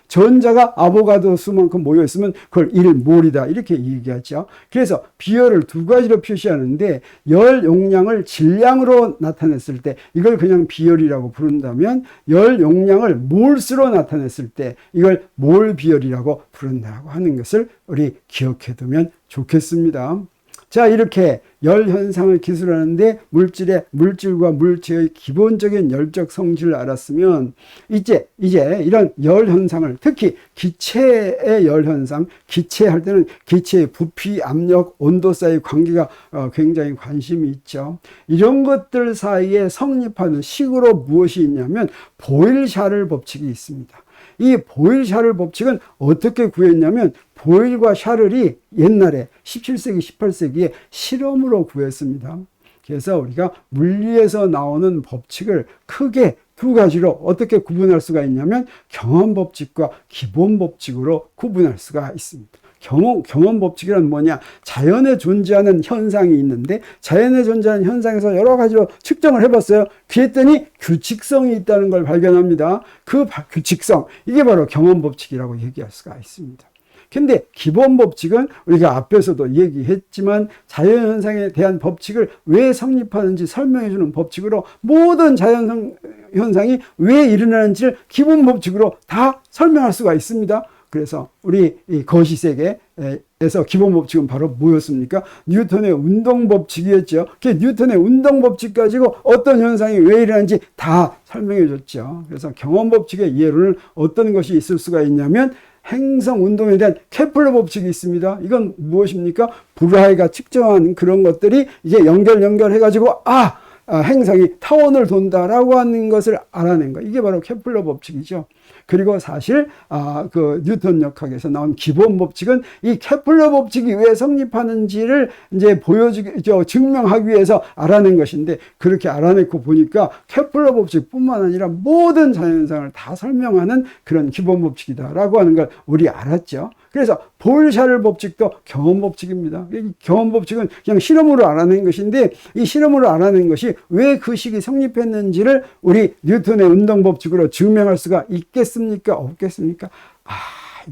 전자가 아보가드로 수만큼 모여있으면 그걸 1몰이다 이렇게 얘기하죠. 그래서 비열을 두 가지로 표시하는데 열 용량을 질량으로 나타냈을 때 이걸 그냥 비열이라고 부른다면 열 용량을 몰수로 나타냈을 때 이걸 몰 비열이라고 부른다고 하는 것을 우리 기억해 두면 좋겠습니다. 자, 이렇게 열 현상을 기술하는데 물질과 물체의 기본적인 열적 성질을 알았으면 이제 이런 열 현상을, 특히 기체의 열 현상, 기체할 때는 기체의 부피, 압력, 온도 사이의 관계가 굉장히 관심이 있죠. 이런 것들 사이에 성립하는 식으로 무엇이 있냐면 보일-샤를 법칙이 있습니다. 이 보일-샤를 법칙은 어떻게 구했냐면 보일과 샤를이 옛날에 17세기, 18세기에 실험으로 구했습니다. 그래서 우리가 물리에서 나오는 법칙을 크게 두 가지로 어떻게 구분할 수가 있냐면 경험 법칙과 기본 법칙으로 구분할 수가 있습니다. 경험 법칙이란 뭐냐? 자연에 존재하는 현상이 있는데 자연에 존재하는 현상에서 여러 가지로 측정을 해봤어요. 그랬더니 규칙성이 있다는 걸 발견합니다. 그 규칙성, 이게 바로 경험 법칙이라고 얘기할 수가 있습니다. 근데 기본 법칙은 우리가 앞에서도 얘기했지만 자연현상에 대한 법칙을 왜 성립하는지 설명해주는 법칙으로 모든 자연현상이 왜 일어나는지를 기본 법칙으로 다 설명할 수가 있습니다. 그래서 우리 이 거시세계에서 기본 법칙은 바로 뭐였습니까? 뉴턴의 운동법칙이었죠. 그 뉴턴의 운동법칙 가지고 어떤 현상이 왜 일어나는지 다 설명해 줬죠. 그래서 경험법칙의 이해로는 어떤 것이 있을 수가 있냐면 행성 운동에 대한 케플러 법칙이 있습니다. 이건 무엇입니까? 브라이가 측정한 그런 것들이 이제 연결해가지고 행성이 타원을 돈다라고 하는 것을 알아낸 거. 이게 바로 케플러 법칙이죠. 그리고 사실 그 뉴턴 역학에서 나온 기본 법칙은 이 케플러 법칙이 왜 성립하는지를 이제 증명하기 위해서 알아낸 것인데, 그렇게 알아냈고 보니까 케플러 법칙뿐만 아니라 모든 자연현상을 다 설명하는 그런 기본 법칙이다라고 하는 걸 우리 알았죠. 그래서 보일-샤를 법칙도 경험 법칙입니다. 경험 법칙은 그냥 실험으로 알아낸 것인데 이 실험으로 알아낸 것이 왜 그 식이 성립했는지를 우리 뉴턴의 운동 법칙으로 증명할 수가 있겠습니까? 없겠습니까?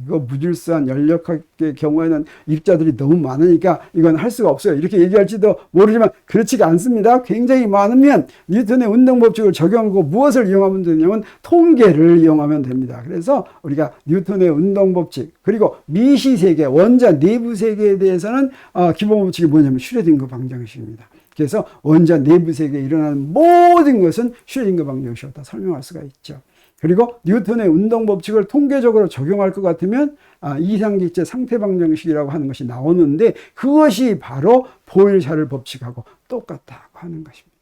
이거 무질서한 연력학의 경우에는 입자들이 너무 많으니까 이건 할 수가 없어요. 이렇게 얘기할지도 모르지만 그렇지가 않습니다. 굉장히 많으면 뉴턴의 운동법칙을 적용하고 무엇을 이용하면 되냐면 통계를 이용하면 됩니다. 그래서 우리가 뉴턴의 운동법칙, 그리고 미시세계, 원자 내부 세계에 대해서는 기본법칙이 뭐냐면 슈레딩거 방정식입니다. 그래서 원자 내부 세계에 일어나는 모든 것은 슈레딩거 방정식으로 다 설명할 수가 있죠. 그리고 뉴턴의 운동법칙을 통계적으로 적용할 것 같으면 이상기체 상태방정식이라고 하는 것이 나오는데 그것이 바로 보일-샤를 법칙하고 똑같다고 하는 것입니다.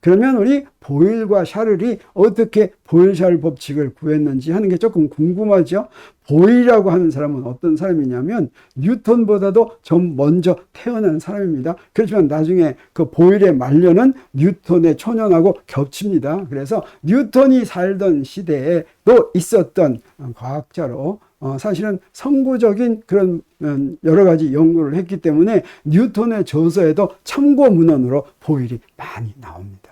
그러면 우리 보일과 샤를이 어떻게 보일-샤를 법칙을 구했는지 하는 게 조금 궁금하죠. 보일이라고 하는 사람은 어떤 사람이냐면 뉴턴보다도 좀 먼저 태어난 사람입니다. 그렇지만 나중에 그 보일의 말년은 뉴턴의 초년하고 겹칩니다. 그래서 뉴턴이 살던 시대에도 있었던 과학자로 사실은 선구적인 그런 여러 가지 연구를 했기 때문에 뉴턴의 저서에도 참고 문헌으로 보일이 많이 나옵니다.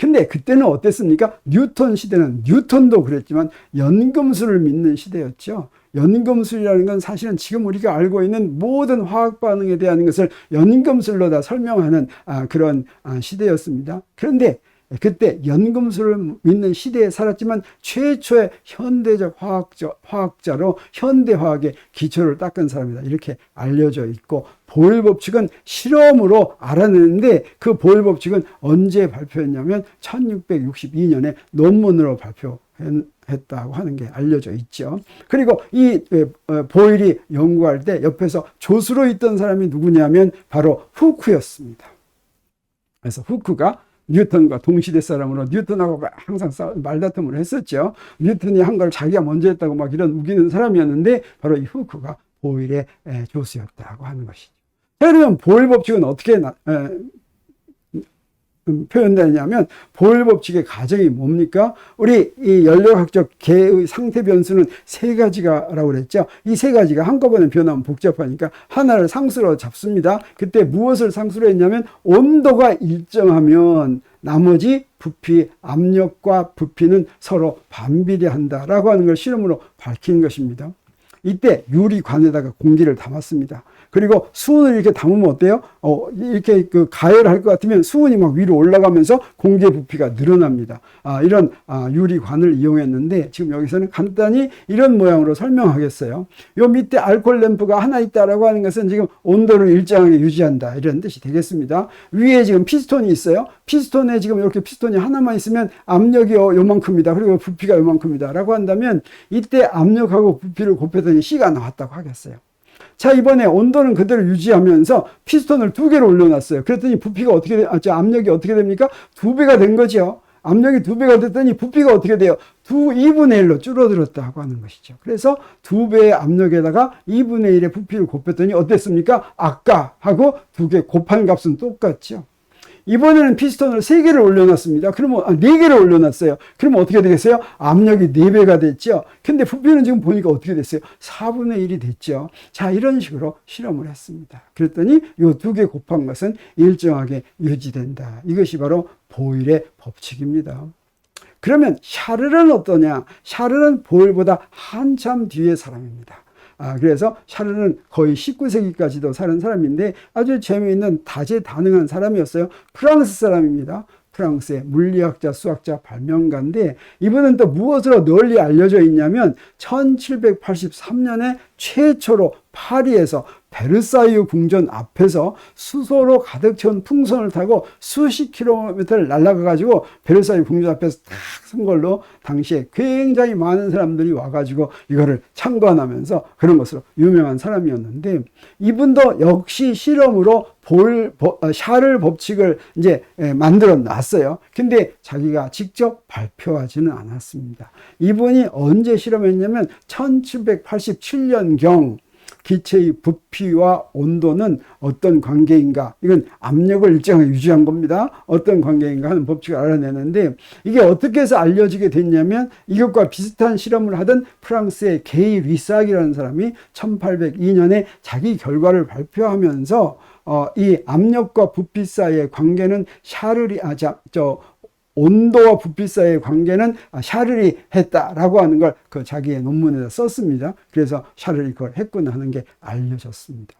근데 그때는 어땠습니까? 뉴턴 시대는 뉴턴도 그랬지만 연금술을 믿는 시대였죠. 연금술이라는 건 사실은 지금 우리가 알고 있는 모든 화학 반응에 대한 것을 연금술로 다 설명하는 그런 시대였습니다. 그런데 그때 연금술을 믿는 시대에 살았지만 최초의 현대적 화학자로 현대화학의 기초를 닦은 사람이다. 이렇게 알려져 있고, 보일 법칙은 실험으로 알아내는데 그 보일 법칙은 언제 발표했냐면 1662년에 논문으로 발표했다고 하는 게 알려져 있죠. 그리고 이 보일이 연구할 때 옆에서 조수로 있던 사람이 누구냐면 바로 후크였습니다. 그래서 후크가 뉴턴과 동시대 사람으로 뉴턴하고 항상 말다툼을 했었죠. 뉴턴이 한 걸 자기가 먼저 했다고 막 이런 우기는 사람이었는데 바로 이 후크가 보일의 조수였다고 하는 것이죠. 자, 그러면 보일 법칙은 어떻게 표현되냐면, 보일 법칙의 가정이 뭡니까? 우리 이 연력학적 개의 상태 변수는 세 가지가라고 그랬죠. 이 세 가지가 한꺼번에 변하면 복잡하니까 하나를 상수로 잡습니다. 그때 무엇을 상수로 했냐면, 온도가 일정하면 나머지 부피, 압력과 부피는 서로 반비례한다라고 하는 걸 실험으로 밝힌 것입니다. 이때 유리관에다가 공기를 담았습니다. 그리고 수은을 이렇게 담으면 어때요? 이렇게 가열할 것 같으면 수은이 막 위로 올라가면서 공기의 부피가 늘어납니다. 이런 유리관을 이용했는데, 지금 여기서는 간단히 이런 모양으로 설명하겠어요. 요 밑에 알코올 램프가 하나 있다라고 하는 것은 지금 온도를 일정하게 유지한다, 이런 뜻이 되겠습니다. 위에 지금 피스톤이 있어요. 피스톤에 지금 이렇게 피스톤이 하나만 있으면 압력이 요만큼이다. 그리고 부피가 요만큼이다 라고 한다면, 이때 압력하고 부피를 곱했더니 C가 나왔다고 하겠어요. 자, 이번에 온도는 그대로 유지하면서 피스톤을 2개를 올려놨어요. 그랬더니 부피가 압력이 어떻게 됩니까? 2배가 된 거죠. 압력이 2배가 됐더니 부피가 어떻게 돼요? 2분의 1로 줄어들었다고 하는 것이죠. 그래서 2배의 압력에다가 2분의 1의 부피를 곱했더니 어땠습니까? 아까 하고 2개 곱한 값은 똑같죠. 이번에는 피스톤을 3개를 올려놨습니다. 그러면 4개를 올려놨어요. 그러면 어떻게 되겠어요? 압력이 4배가 됐죠. 근데 부피는 지금 보니까 어떻게 됐어요? 4분의 1이 됐죠. 자, 이런 식으로 실험을 했습니다. 그랬더니 이 2개 곱한 것은 일정하게 유지된다. 이것이 바로 보일의 법칙입니다. 그러면 샤를은 어떠냐? 샤를은 보일보다 한참 뒤의 사람입니다. 그래서 샤를은 거의 19세기까지도 사는 사람인데 아주 재미있는 다재다능한 사람이었어요. 프랑스 사람입니다. 프랑스의 물리학자, 수학자, 발명가인데, 이분은 또 무엇으로 널리 알려져 있냐면 1783년에 최초로 파리에서 베르사유 궁전 앞에서 수소로 가득 채운 풍선을 타고 수십 킬로미터를 날아가 가지고 베르사유 궁전 앞에서 딱 선 걸로 당시에 굉장히 많은 사람들이 와가지고 이거를 참관하면서 그런 것으로 유명한 사람이었는데, 이분도 역시 실험으로 샤를 법칙을 이제 만들어 놨어요. 근데 자기가 직접 발표하지는 않았습니다. 이분이 언제 실험했냐면 1787년경 기체의 부피와 온도는 어떤 관계인가, 이건 압력을 일정하게 유지한 겁니다. 어떤 관계인가 하는 법칙을 알아내는데, 이게 어떻게 해서 알려지게 됐냐면 이것과 비슷한 실험을 하던 프랑스의 게이 리삭이라는 사람이 1802년에 자기 결과를 발표하면서 이 압력과 부피 사이의 관계는 온도와 부피 사이의 관계는 샤를이 했다라고 하는 걸 그 자기의 논문에다 썼습니다. 그래서 샤를이 그걸 했구나 하는 게 알려졌습니다.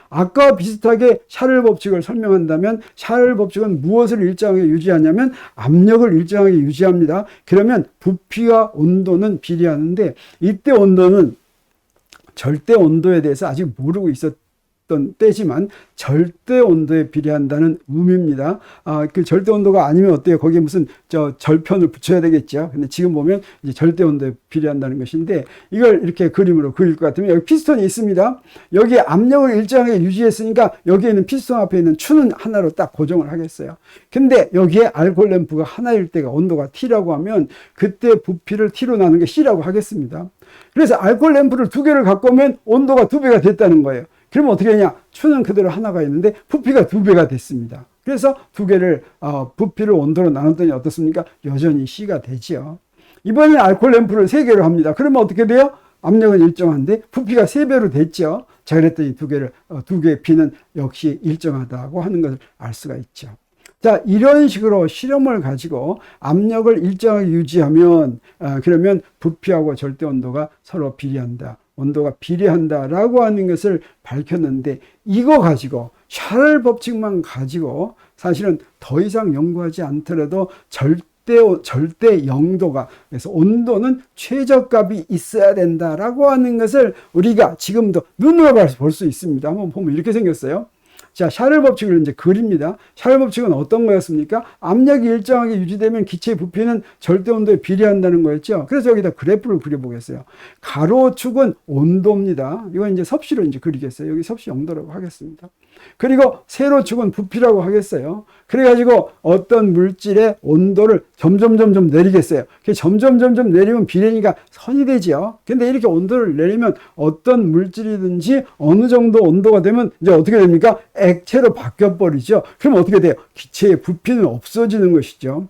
아까와 비슷하게 샤를 법칙을 설명한다면, 샤를 법칙은 무엇을 일정하게 유지하냐면 압력을 일정하게 유지합니다. 그러면 부피와 온도는 비례하는데, 이때 온도는 절대 온도에 대해서 아직 모르고 있었던 때지만 절대 온도에 비례한다는 의미입니다. 그 절대 온도가 아니면 어때요? 거기에 무슨 절편을 붙여야 되겠죠. 근데 지금 보면 이제 절대 온도에 비례한다는 것인데, 이걸 이렇게 그림으로 그릴 것 같으면 여기 피스톤이 있습니다. 여기에 압력을 일정하게 유지했으니까 여기에는 피스톤 앞에 있는 추는 하나로 딱 고정을 하겠어요. 근데 여기에 알코올 램프가 하나일 때가 온도가 T라고 하면 그때 부피를 T로 나눈 게 C라고 하겠습니다. 그래서 알코올 램프를 2개를 갖고 오면 온도가 2배가 됐다는 거예요. 그러면 어떻게 하냐? 추는 그대로 하나가 있는데 부피가 2배가 됐습니다. 그래서 2개를 부피를 온도로 나눴더니 어떻습니까? 여전히 C가 되죠. 이번에 알코올 램프를 3개로 합니다. 그러면 어떻게 돼요? 압력은 일정한데 부피가 3배로 됐죠. 자, 그랬더니 2개의 P는 역시 일정하다고 하는 것을 알 수가 있죠. 자, 이런 식으로 실험을 가지고 압력을 일정하게 유지하면 그러면 부피하고 절대 온도가 서로 비례한다. 온도가 비례한다라고 하는 것을 밝혔는데, 이거 가지고 샤를 법칙만 가지고 사실은 더 이상 연구하지 않더라도 절대 영도가, 그래서 온도는 최저값이 있어야 된다라고 하는 것을 우리가 지금도 눈으로 볼 수 있습니다. 한번 보면 이렇게 생겼어요. 자, 샤를 법칙을 이제 그립니다. 샤를 법칙은 어떤 거였습니까? 압력이 일정하게 유지되면 기체의 부피는 절대 온도에 비례한다는 거였죠. 그래서 여기다 그래프를 그려보겠어요. 가로축은 온도입니다. 이건 이제 섭씨로 이제 그리겠어요. 여기 섭씨 0도라고 하겠습니다. 그리고 세로축은 부피라고 하겠어요. 그래가지고 어떤 물질의 온도를 점점 내리겠어요. 점점 내리면 비례니까 선이 되죠. 근데 이렇게 온도를 내리면 어떤 물질이든지 어느 정도 온도가 되면 이제 어떻게 됩니까? 액체로 바뀌어버리죠. 그럼 어떻게 돼요? 기체의 부피는 없어지는 것이죠.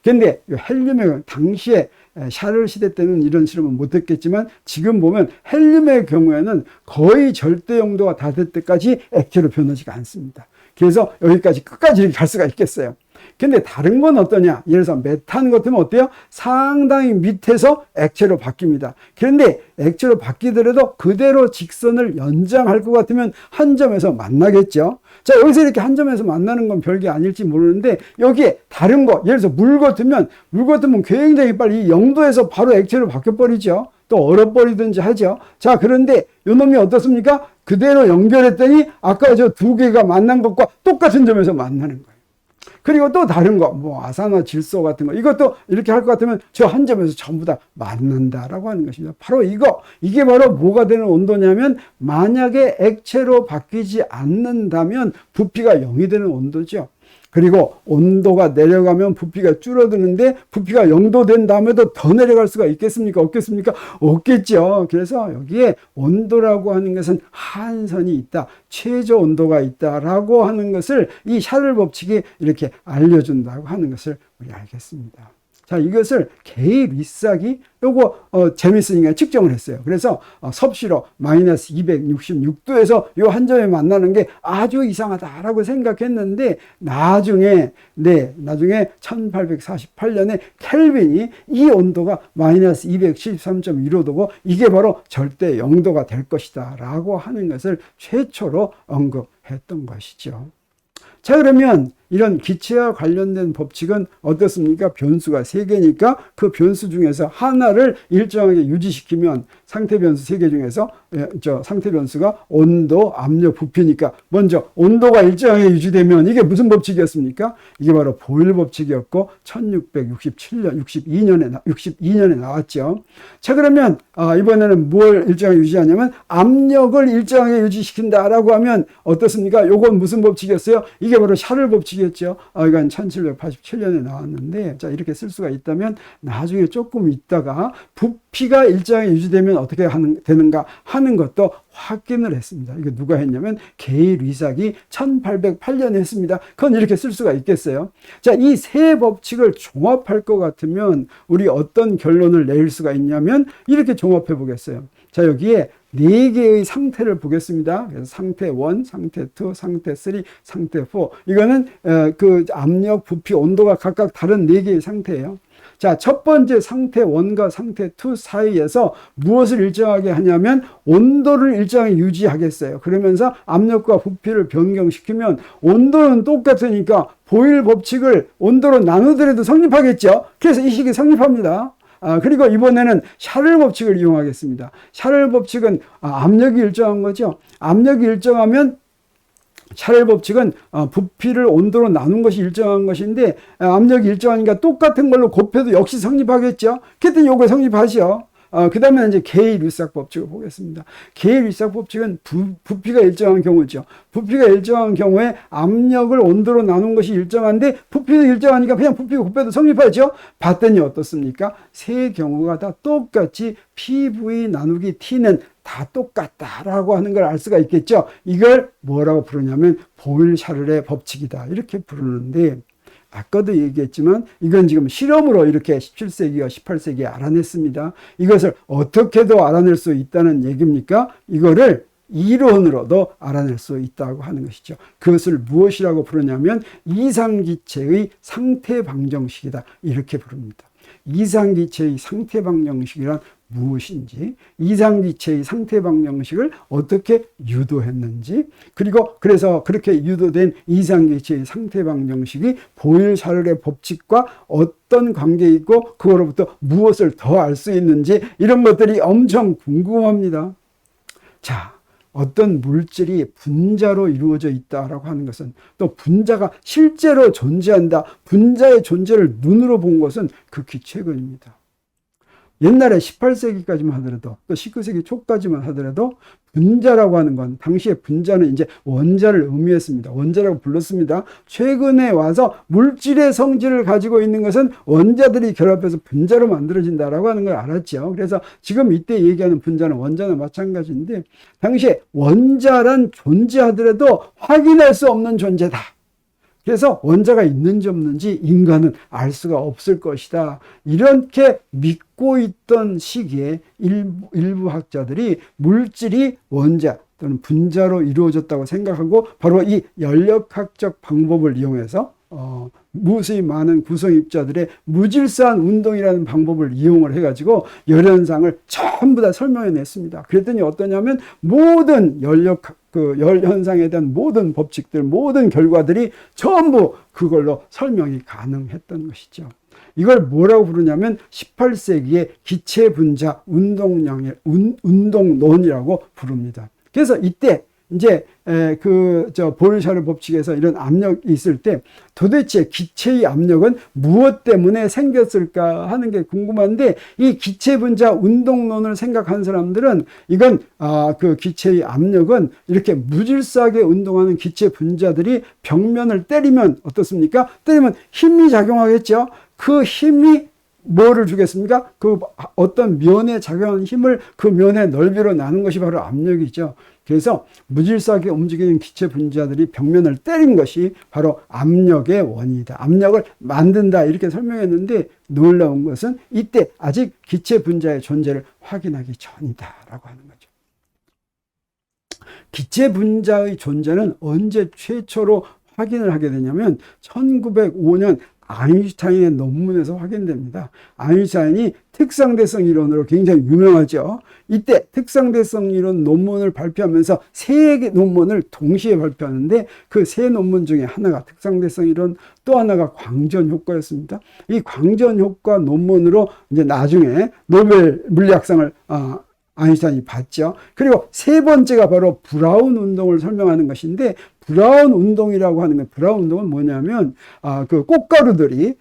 근데 헬륨의 당시에 샤를 시대 때는 이런 실험은 못했겠지만 지금 보면 헬륨의 경우에는 거의 절대 영도가 다 될 때까지 액체로 변하지가 않습니다. 그래서 여기까지 끝까지 이렇게 갈 수가 있겠어요. 근데 다른 건 어떠냐? 예를 들어서 메탄 같으면 어때요? 상당히 밑에서 액체로 바뀝니다. 그런데 액체로 바뀌더라도 그대로 직선을 연장할 것 같으면 한 점에서 만나겠죠. 자, 여기서 이렇게 한 점에서 만나는 건 별게 아닐지 모르는데 여기에 다른 거, 예를 들어서 물 같으면 굉장히 빨리 이 0도에서 바로 액체로 바뀌어버리죠. 또 얼어버리든지 하죠. 자, 그런데 요놈이 어떻습니까? 그대로 연결했더니 아까 저 두 개가 만난 것과 똑같은 점에서 만나는 거예요. 그리고 또 다른 거, 뭐 아산화 질소 같은 거, 이것도 이렇게 할 것 같으면 저 한 점에서 전부 다 만난다라고 하는 것입니다. 바로 이게 바로 뭐가 되는 온도냐면, 만약에 액체로 바뀌지 않는다면 부피가 0이 되는 온도죠. 그리고 온도가 내려가면 부피가 줄어드는데, 부피가 0도 된 다음에도 더 내려갈 수가 있겠습니까? 없겠습니까? 없겠죠. 그래서 여기에 온도라고 하는 것은 한선이 있다, 최저 온도가 있다라고 하는 것을 이 샤를 법칙이 이렇게 알려준다고 하는 것을 우리 알겠습니다. 자, 이것을 게이 리싹이 재밌으니까 측정을 했어요. 그래서 섭씨로 마이너스 266도에서 요 한 점에 만나는 게 아주 이상하다라고 생각했는데, 나중에 1848년에 켈빈이 이 온도가 마이너스 273.15도고 이게 바로 절대 영도가 될 것이다 라고 하는 것을 최초로 언급했던 것이죠. 자, 그러면 이런 기체와 관련된 법칙은 어떻습니까? 변수가 3개니까 그 변수 중에서 하나를 일정하게 유지시키면, 상태 변수 3개 중에서 상태 변수가 온도, 압력, 부피니까 먼저 온도가 일정하게 유지되면 이게 무슨 법칙이었습니까? 이게 바로 보일 법칙이었고 1662년에 나왔죠. 자, 그러면 이번에는 뭘 일정하게 유지하냐면 압력을 일정하게 유지시킨다라고 하면 어떻습니까? 요건 무슨 법칙이었어요? 이게 바로 샤를 법칙이었죠. 이건 1787년에 나왔는데, 자, 이렇게 쓸 수가 있다면 나중에 조금 있다가 부피가 일정하게 유지되면 어떻게 되는가 하는 것도 확인을 했습니다. 이거 누가 했냐면 게이 리삭이 1808년에 했습니다. 그건 이렇게 쓸 수가 있겠어요. 자, 이 세 법칙을 종합할 것 같으면 우리 어떤 결론을 내릴 수가 있냐면 이렇게 종합해 보겠어요. 자, 여기에 4개의 상태를 보겠습니다. 그래서 상태 1, 상태 2, 상태 3, 상태 4. 이거는 그 압력, 부피, 온도가 각각 다른 4개의 상태예요. 자, 첫 번째 상태 1과 상태 2 사이에서 무엇을 일정하게 하냐면 온도를 일정하게 유지하겠어요. 그러면서 압력과 부피를 변경시키면 온도는 똑같으니까 보일 법칙을 온도로 나누더라도 성립하겠죠. 그래서 이 식이 성립합니다. 그리고 이번에는 샤를 법칙을 이용하겠습니다. 샤를 법칙은 압력이 일정한 거죠. 압력이 일정하면 샤를 법칙은 부피를 온도로 나눈 것이 일정한 것인데, 압력이 일정하니까 똑같은 걸로 곱해도 역시 성립하겠죠. 그랬더니 요거 성립하죠. 그 다음에 이제 게이 리삭 법칙을 보겠습니다. 게이 리삭 법칙은 부피가 일정한 경우죠. 부피가 일정한 경우에 압력을 온도로 나눈 것이 일정한데 부피도 일정하니까 그냥 부피 곱해도 성립하죠. 봤더니 어떻습니까? 세 경우가 다 똑같이 PV 나누기 T는 다 똑같다라고 하는 걸 알 수가 있겠죠. 이걸 뭐라고 부르냐면 보일-샤를의 법칙이다, 이렇게 부르는데, 아까도 얘기했지만 이건 지금 실험으로 이렇게 17세기와 18세기에 알아냈습니다. 이것을 어떻게도 알아낼 수 있다는 얘기입니까? 이거를 이론으로도 알아낼 수 있다고 하는 것이죠. 그것을 무엇이라고 부르냐면 이상기체의 상태 방정식이다, 이렇게 부릅니다. 이상기체의 상태 방정식이란 무엇인지, 이상기체의 상태 방정식을 어떻게 유도했는지, 그리고 그래서 그렇게 유도된 이상기체의 상태 방정식이 보일샤를의 법칙과 어떤 관계에 있고 그거로부터 무엇을 더 알 수 있는지, 이런 것들이 엄청 궁금합니다. 자, 어떤 물질이 분자로 이루어져 있다라고 하는 것은, 또 분자가 실제로 존재한다, 분자의 존재를 눈으로 본 것은 극히 최근입니다. 옛날에 18세기까지만 하더라도, 또 19세기 초까지만 하더라도 분자라고 하는 건, 당시에 분자는 이제 원자를 의미했습니다. 원자라고 불렀습니다. 최근에 와서 물질의 성질을 가지고 있는 것은 원자들이 결합해서 분자로 만들어진다라고 하는 걸 알았죠. 그래서 지금 이때 얘기하는 분자는 원자나 마찬가지인데, 당시에 원자란 존재하더라도 확인할 수 없는 존재다. 그래서 원자가 있는지 없는지 인간은 알 수가 없을 것이다. 이렇게 믿고 있던 시기에 일부 학자들이 물질이 원자 또는 분자로 이루어졌다고 생각하고, 바로 이 연력학적 방법을 이용해서 무수히 많은 구성입자들의 무질서한 운동이라는 방법을 이용을 해가지고 열현상을 전부 다 설명해 냈습니다. 그랬더니 어떠냐면, 모든 열 현상에 대한 모든 법칙들, 모든 결과들이 전부 그걸로 설명이 가능했던 것이죠. 이걸 뭐라고 부르냐면 18세기의 기체 분자 운동론이라고 부릅니다. 그래서 이때 이제 보일샤르 법칙에서 이런 압력이 있을 때 도대체 기체의 압력은 무엇 때문에 생겼을까 하는 게 궁금한데, 이 기체 분자 운동론을 생각한 사람들은 이건 그 기체의 압력은 이렇게 무질서하게 운동하는 기체 분자들이 벽면을 때리면 어떻습니까? 때리면 힘이 작용하겠죠. 그 힘이 뭐를 주겠습니까? 그 어떤 면에 작용하는 힘을 그 면의 넓이로 나눈 것이 바로 압력이죠. 그래서 무질서하게 움직이는 기체 분자들이 벽면을 때린 것이 바로 압력의 원인이다. 압력을 만든다. 이렇게 설명했는데, 놀라운 것은 이때 아직 기체 분자의 존재를 확인하기 전이다라고 하는 거죠. 기체 분자의 존재는 언제 최초로 확인을 하게 되냐면 1905년 아인슈타인의 논문에서 확인됩니다. 아인슈타인이 특상대성 이론으로 굉장히 유명하죠. 이때 특상대성 이론 논문을 발표하면서 3개 논문을 동시에 발표하는데, 그 3 논문 중에 하나가 특상대성 이론, 또 하나가 광전 효과였습니다. 이 광전 효과 논문으로 이제 나중에 노벨 물리학상을 아인슈타인이 받죠. 그리고 3번째가 바로 브라운 운동을 설명하는 것인데, 브라운 운동이라고 하는 건, 브라운 운동은 뭐냐면 그 꽃가루들이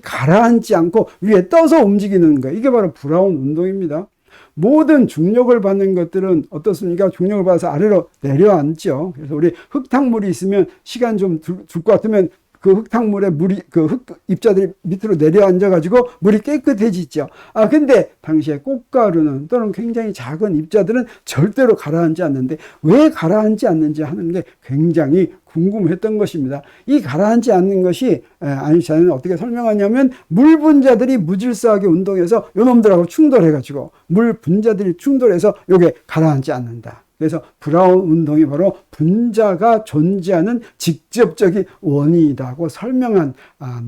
가라앉지 않고 위에 떠서 움직이는 거, 이게 바로 브라운 운동입니다. 모든 중력을 받는 것들은 어떻습니까? 중력을 받아서 아래로 내려앉죠. 그래서 우리 흙탕물이 있으면 시간 좀 둘 것 같으면 그 흙탕물에 그 흙 입자들이 밑으로 내려앉아가지고 물이 깨끗해지죠. 근데 당시에 꽃가루는 또는 굉장히 작은 입자들은 절대로 가라앉지 않는데, 왜 가라앉지 않는지 하는 게 굉장히 궁금했던 것입니다. 이 가라앉지 않는 것이 아인슈타인은 어떻게 설명하냐면, 물 분자들이 무질서하게 운동해서 요놈들하고 충돌해가지고 물 분자들이 충돌해서 요게 가라앉지 않는다. 그래서 브라운 운동이 바로 분자가 존재하는 직접적인 원인이라고 설명한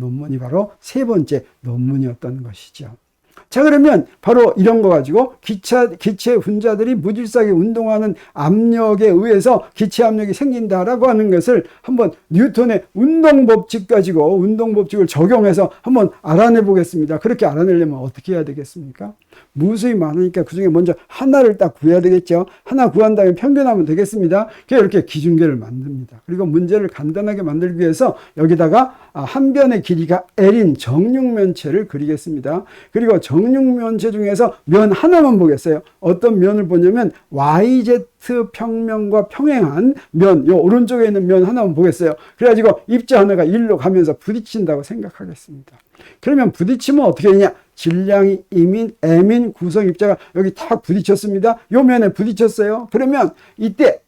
논문이 바로 3번째 논문이었던 것이죠. 자, 그러면 바로 이런 거 가지고 기체 분자들이 무질서하게 운동하는 압력에 의해서 기체 압력이 생긴다라고 하는 것을 한번 뉴턴의 운동 법칙 가지고, 운동 법칙을 적용해서 한번 알아내 보겠습니다. 그렇게 알아내려면 어떻게 해야 되겠습니까? 무수히 많으니까 그 중에 먼저 하나를 딱 구해야 되겠죠. 하나 구한 다음에 평균하면 되겠습니다. 이렇게 기준계를 만듭니다. 그리고 문제를 간단하게 만들기 위해서 여기다가 한 변의 길이가 L인 정육면체를 그리겠습니다. 그리고 정육면체 중에서 면 하나만 보겠어요. 어떤 면을 보냐면 YZ 평면과 평행한 면, 요 오른쪽에 있는 면 하나만 보겠어요. 그래가지고 입자 하나가 일로 가면서 부딪힌다고 생각하겠습니다. 그러면 부딪히면 어떻게 되냐? 질량이 M인 구성 입자가 여기 탁 부딪혔습니다. 요 면에 부딪혔어요. 그러면 이때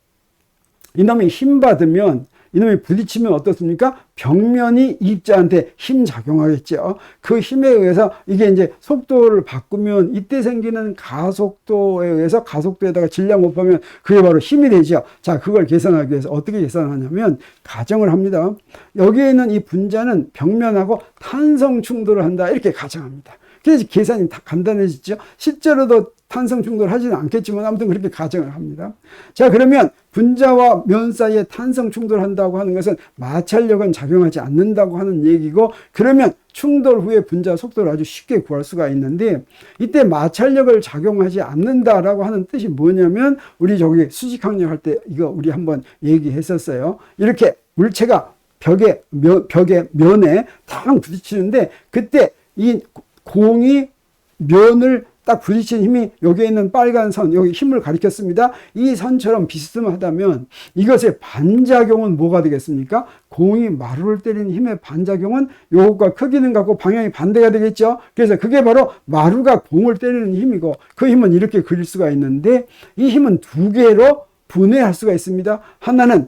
이놈이 힘 받으면, 이놈이 부딪히면 어떻습니까? 벽면이 입자한테 힘 작용하겠죠. 그 힘에 의해서 이게 이제 속도를 바꾸면 이때 생기는 가속도에 의해서 가속도에다가 질량 곱하면 그게 바로 힘이 되죠. 자, 그걸 계산하기 위해서 어떻게 계산하냐면 가정을 합니다. 여기에 있는 이 분자는 벽면하고 탄성 충돌을 한다, 이렇게 가정합니다. 그래서 계산이 다 간단해지죠. 실제로도 탄성 충돌하지는 않겠지만 아무튼 그렇게 가정을 합니다. 자, 그러면 분자와 면 사이에 탄성 충돌한다고 하는 것은 마찰력은 작용하지 않는다고 하는 얘기고, 그러면 충돌 후에 분자 속도를 아주 쉽게 구할 수가 있는데, 이때 마찰력을 작용하지 않는다라고 하는 뜻이 뭐냐면, 우리 저기 수직항력 할 때 이거 우리 한번 얘기했었어요. 이렇게 물체가 면에 탁 부딪히는데, 그때 이 공이 면을 딱 부딪히는 힘이 여기에 있는 빨간 선, 여기 힘을 가리켰습니다. 이 선처럼 비스듬하다면 이것의 반작용은 뭐가 되겠습니까? 공이 마루를 때리는 힘의 반작용은 요것과 크기는 같고 방향이 반대가 되겠죠. 그래서 그게 바로 마루가 공을 때리는 힘이고, 그 힘은 이렇게 그릴 수가 있는데, 이 힘은 두 개로 분해할 수가 있습니다. 하나는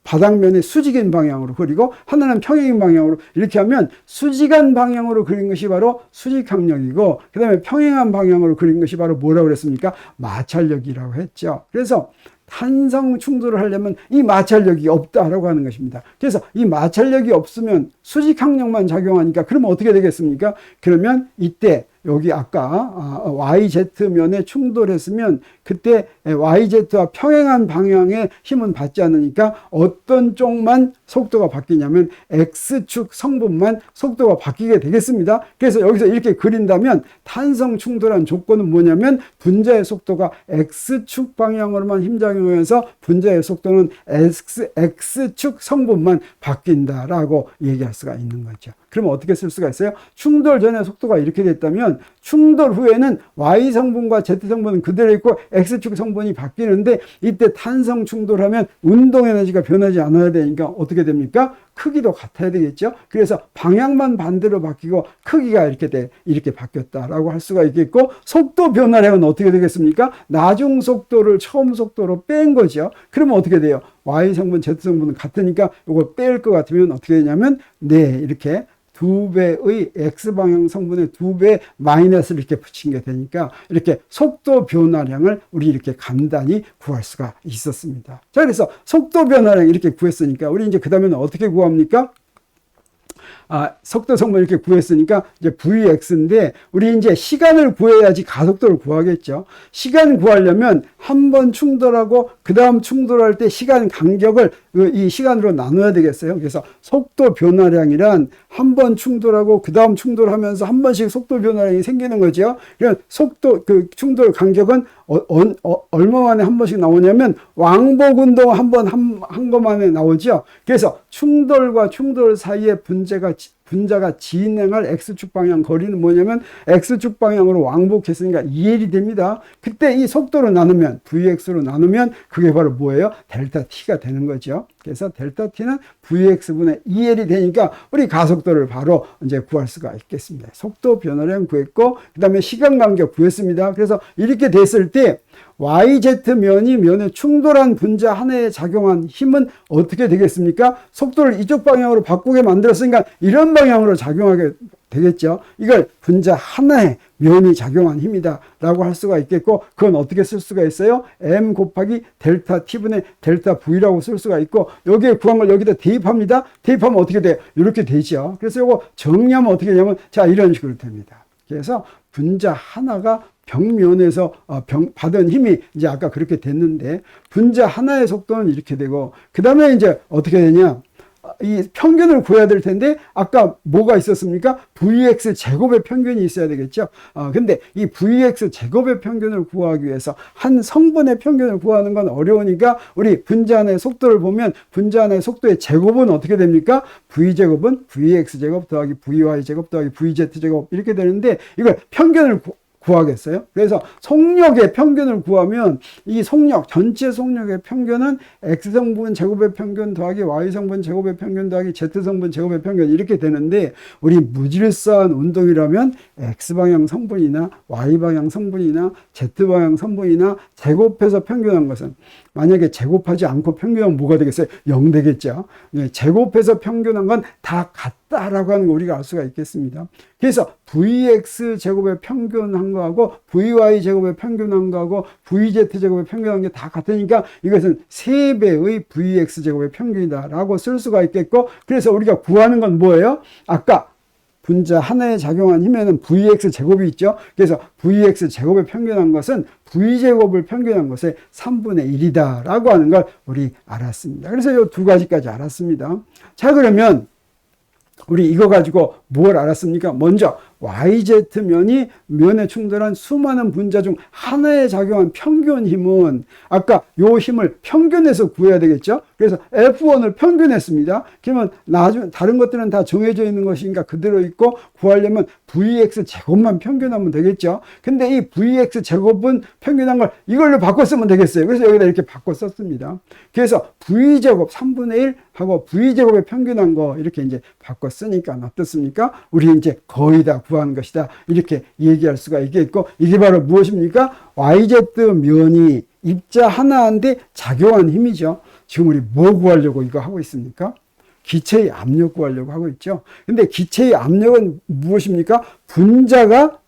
바닥면의 수직인 방향으로 그리고 하나는 평행인 방향으로, 이렇게 하면 수직한 방향으로 그린 것이 바로 수직항력이고, 그 다음에 평행한 방향으로 그린 것이 바로 뭐라고 그랬습니까? 마찰력이라고 했죠. 그래서 탄성 충돌을 하려면 이 마찰력이 없다라고 하는 것입니다. 그래서 이 마찰력이 없으면 수직항력만 작용하니까, 그러면 어떻게 되겠습니까? 그러면 이때 여기 아까 YZ면에 충돌했으면 그때 YZ와 평행한 방향의 힘은 받지 않으니까 어떤 쪽만 속도가 바뀌냐면 X축 성분만 속도가 바뀌게 되겠습니다. 그래서 여기서 이렇게 그린다면 탄성 충돌한 조건은 뭐냐면 분자의 속도가 X축 방향으로만 힘작용하면서 분자의 속도는 X축 성분만 바뀐다라고 얘기할 수가 있는 거죠. 그러면 어떻게 쓸 수가 있어요? 충돌 전에 속도가 이렇게 됐다면 충돌 후에는 Y 성분과 Z 성분은 그대로 있고 X축 성분이 바뀌는데, 이때 탄성 충돌하면 운동 에너지가 변하지 않아야 되니까 어떻게 됩니까? 크기도 같아야 되겠죠. 그래서 방향만 반대로 바뀌고 크기가 이렇게 바뀌었다라고 할 수가 있겠고, 속도 변화량은 어떻게 되겠습니까? 나중 속도를 처음 속도로 뺀 거죠. 그러면 어떻게 돼요? Y 성분, Z 성분은 같으니까 이걸 뺄 것 같으면 어떻게 되냐면, 이렇게 2배의 X방향 성분의 2배 마이너스를 이렇게 붙인 게 되니까 이렇게 속도 변화량을 우리 이렇게 간단히 구할 수가 있었습니다. 자, 그래서 속도 변화량 이렇게 구했으니까 우리 이제 그 다음에는 어떻게 구합니까? 속도 성분 이렇게 구했으니까 이제 Vx인데, 우리 이제 시간을 구해야지 가속도를 구하겠죠. 시간 구하려면 한 번 충돌하고 그 다음 충돌할 때 시간 간격을 이 시간으로 나눠야 되겠어요. 그래서 속도 변화량이란 한 번 충돌하고 그 다음 충돌하면서 한 번씩 속도 변화량이 생기는 거죠. 그냥 속도 충돌 간격은 얼마 만에 한 번씩 나오냐면 왕복 운동 한 거 만에 나오죠. 그래서 충돌과 충돌 사이에 분자가 진행할 X축 방향 거리는 뭐냐면 X축 방향으로 왕복했으니까 2L이 됩니다. 그때 이 속도로 나누면 Vx로 나누면 그게 바로 뭐예요? 델타 T가 되는 거죠. 그래서 델타 T는 Vx분의 2L이 되니까 우리 가속도를 바로 이제 구할 수가 있겠습니다. 속도 변화량 구했고, 그 다음에 시간 간격 구했습니다. 그래서 이렇게 됐을 때 YZ면이 면에 충돌한 분자 하나에 작용한 힘은 어떻게 되겠습니까? 속도를 이쪽 방향으로 바꾸게 만들었으니까 이런 방향으로 작용하게 되겠죠. 이걸 분자 하나에 면이 작용한 힘이다 라고 할 수가 있겠고, 그건 어떻게 쓸 수가 있어요? M 곱하기 델타 T분의 델타 V라고 쓸 수가 있고, 여기에 구한 걸 여기다 대입합니다. 대입하면 어떻게 돼요? 이렇게 되죠. 그래서 이거 정리하면 어떻게 되냐면, 자, 이런 식으로 됩니다. 그래서 분자 하나가 벽면에서 받은 힘이 이제 아까 그렇게 됐는데, 분자 하나의 속도는 이렇게 되고, 그 다음에 이제 어떻게 되냐? 이 평균을 구해야 될 텐데, 아까 뭐가 있었습니까? Vx 제곱의 평균이 있어야 되겠죠. 근데 이 Vx 제곱의 평균을 구하기 위해서 한 성분의 평균을 구하는 건 어려우니까 우리 분자 하나의 속도를 보면 분자 하나의 속도의 제곱은 어떻게 됩니까? V제곱은 Vx 제곱 더하기 Vy 제곱 더하기 Vz 제곱 이렇게 되는데, 이걸 평균을 구하겠어요? 그래서 속력의 평균을 구하면 이 속력, 전체 속력의 평균은 X성분 제곱의 평균 더하기 Y성분 제곱의 평균 더하기 Z성분 제곱의 평균 이렇게 되는데, 우리 무질서한 운동이라면 X방향 성분이나 Y방향 성분이나 Z방향 성분이나 제곱해서 평균한 것은, 만약에 제곱하지 않고 평균하면 뭐가 되겠어요? 0 되겠죠. 제곱해서 평균한 건 다 같다라고 하는 거 우리가 알 수가 있겠습니다. 그래서 Vx 제곱의 평균한 거하고 Vy 제곱의 평균한 거하고 Vz 제곱의 평균한 게 다 같으니까 이것은 3배의 Vx 제곱의 평균이다라고 쓸 수가 있겠고, 그래서 우리가 구하는 건 뭐예요? 아까 분자 하나에 작용한 힘에는 Vx 제곱이 있죠. 그래서 Vx 제곱에 평균한 것은 V제곱을 평균한 것의 3분의 1이다 라고 하는 걸 우리 알았습니다. 그래서 이 두 가지까지 알았습니다. 자, 그러면 우리 이거 가지고 뭘 알았습니까? 먼저 YZ면이 면에 충돌한 수많은 분자 중 하나에 작용한 평균 힘은 아까 요 힘을 평균해서 구해야 되겠죠? 그래서 F1을 평균했습니다. 그러면 나중에 다른 것들은 다 정해져 있는 것이니까 그대로 있고 구하려면 Vx 제곱만 평균하면 되겠죠? 근데 이 Vx 제곱은 평균한 걸 이걸로 바꿔 쓰면 되겠어요. 그래서 여기다 이렇게 바꿔 썼습니다. 그래서 V제곱 3분의 1 하고 V제곱에 평균한 거 이렇게 이제 바꿔 쓰니까 어떻습니까? 우리 이제 거의 다 구한 것이다. 이렇게 얘기할 수가 있겠고, 이게 바로 무엇입니까? YZ면이 입자 하나인데 작용한 힘이죠. 지금 우리 뭐 구하려고 이거 하고 있습니까? 기체의 압력 구하려고 하고 있죠. 근데 기체의 압력은 무엇입니까? 분자가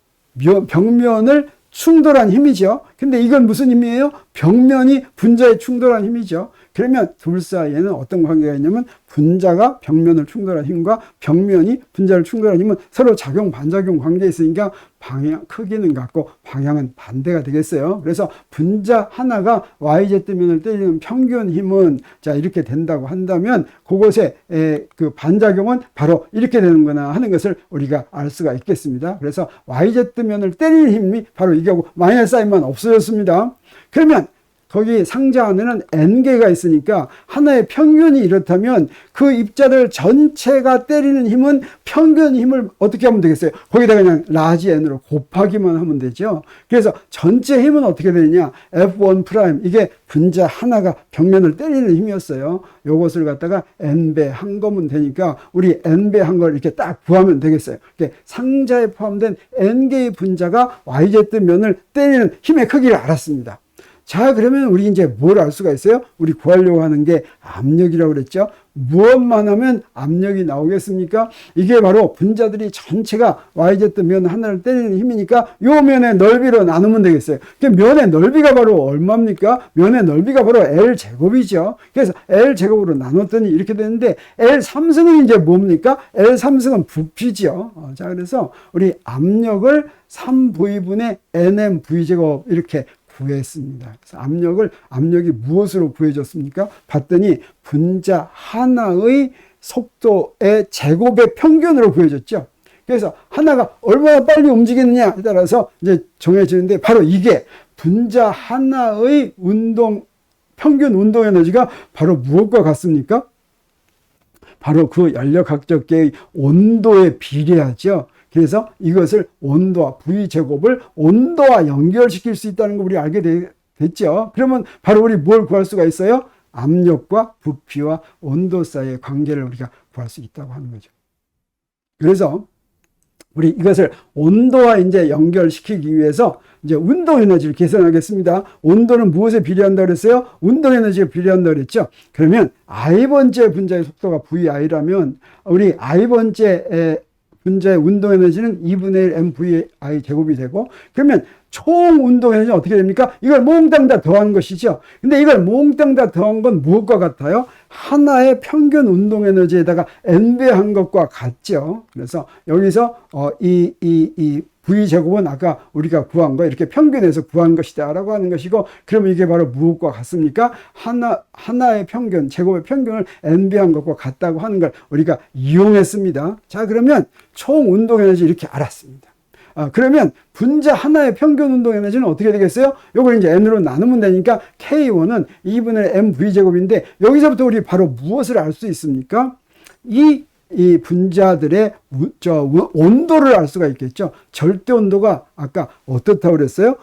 벽면을 충돌한 힘이죠. 근데 이건 무슨 힘이에요? 벽면이 분자에 충돌한 힘이죠. 그러면 둘 사이에는 어떤 관계가 있냐면 분자가 벽면을 충돌한 힘과 벽면이 분자를 충돌한 힘은 서로 작용 반작용 관계에 있으니까 방향 크기는 같고 방향은 반대가 되겠어요. 그래서 분자 하나가 YZ면을 때리는 평균 힘은 자 이렇게 된다고 한다면 그것의 그 반작용은 바로 이렇게 되는구나 하는 것을 우리가 알 수가 있겠습니다. 그래서 YZ면을 때리는 힘이 바로 이게고 마이너스 사인만 없어졌습니다. 그러면 거기 상자 안에는 n개가 있으니까 하나의 평균이 이렇다면 그 입자들 전체가 때리는 힘은 평균 힘을 어떻게 하면 되겠어요? 거기다 그냥 라지 n으로 곱하기만 하면 되죠. 그래서 전체 힘은 어떻게 되느냐? F1' 이게 분자 하나가 벽면을 때리는 힘이었어요. 요것을 갖다가 n배 한 거면 되니까 우리 n배 한 걸 이렇게 딱 구하면 되겠어요. 상자에 포함된 n개의 분자가 YZ면을 때리는 힘의 크기를 알았습니다. 자, 그러면 우리 이제 뭘 알 수가 있어요? 우리 구하려고 하는 게 압력이라고 그랬죠? 무엇만 하면 압력이 나오겠습니까? 이게 바로 분자들이 전체가 YZ면 하나를 때리는 힘이니까 요 면의 넓이로 나누면 되겠어요. 면의 넓이가 바로 얼마입니까? 면의 넓이가 바로 L제곱이죠. 그래서 L제곱으로 나눴더니 이렇게 되는데 L3승은 이제 뭡니까? L3승은 부피죠. 자, 그래서 우리 압력을 3V분의 NMV제곱 이렇게 구했습니다. 그래서 압력이 무엇으로 구해졌습니까? 봤더니 분자 하나의 속도의 제곱의 평균으로 구해졌죠. 그래서 하나가 얼마나 빨리 움직이느냐에 따라서 이제 정해지는데 바로 이게 분자 하나의 평균 운동 에너지가 바로 무엇과 같습니까? 바로 그 연력학적계의 온도에 비례하죠. 그래서 이것을 온도와 V제곱을 온도와 연결시킬 수 있다는 거 우리 알게 됐죠. 그러면 바로 우리 뭘 구할 수가 있어요? 압력과 부피와 온도 사이의 관계를 우리가 구할 수 있다고 하는 거죠. 그래서 우리 이것을 온도와 이제 연결시키기 위해서 이제 운동 에너지를 계산하겠습니다. 온도는 무엇에 비례한다고 그랬어요? 운동 에너지에 비례한다고 그랬죠. 그러면 i번째 분자의 속도가 VI라면 우리 i번째 분자의 운동 에너지는 2분의 1 mvi 제곱이 되고, 그러면 총 운동 에너지는 어떻게 됩니까? 이걸 몽땅 다 더한 것이죠. 근데 이걸 몽땅 다 더한 건 무엇과 같아요? 하나의 평균 운동 에너지에다가 n배 한 것과 같죠. 그래서 여기서 이 V제곱은 아까 우리가 구한 거 이렇게 평균해서 구한 것이다 라고 하는 것이고, 그러면 이게 바로 무엇과 같습니까? 하나의 평균, 제곱의 평균을 n배 한 것과 같다고 하는 걸 우리가 이용했습니다. 자, 그러면 총 운동 에너지 이렇게 알았습니다. 그러면 분자 하나의 평균 운동 에너지는 어떻게 되겠어요? 요걸 이제 n으로 나누면 되니까 K1은 2분의 mv제곱인데 여기서부터 우리 바로 무엇을 알 수 있습니까? 이 분자들의 온도를 알 수가 있겠죠. 절대 온도가 아까 어떻다고 그랬어요?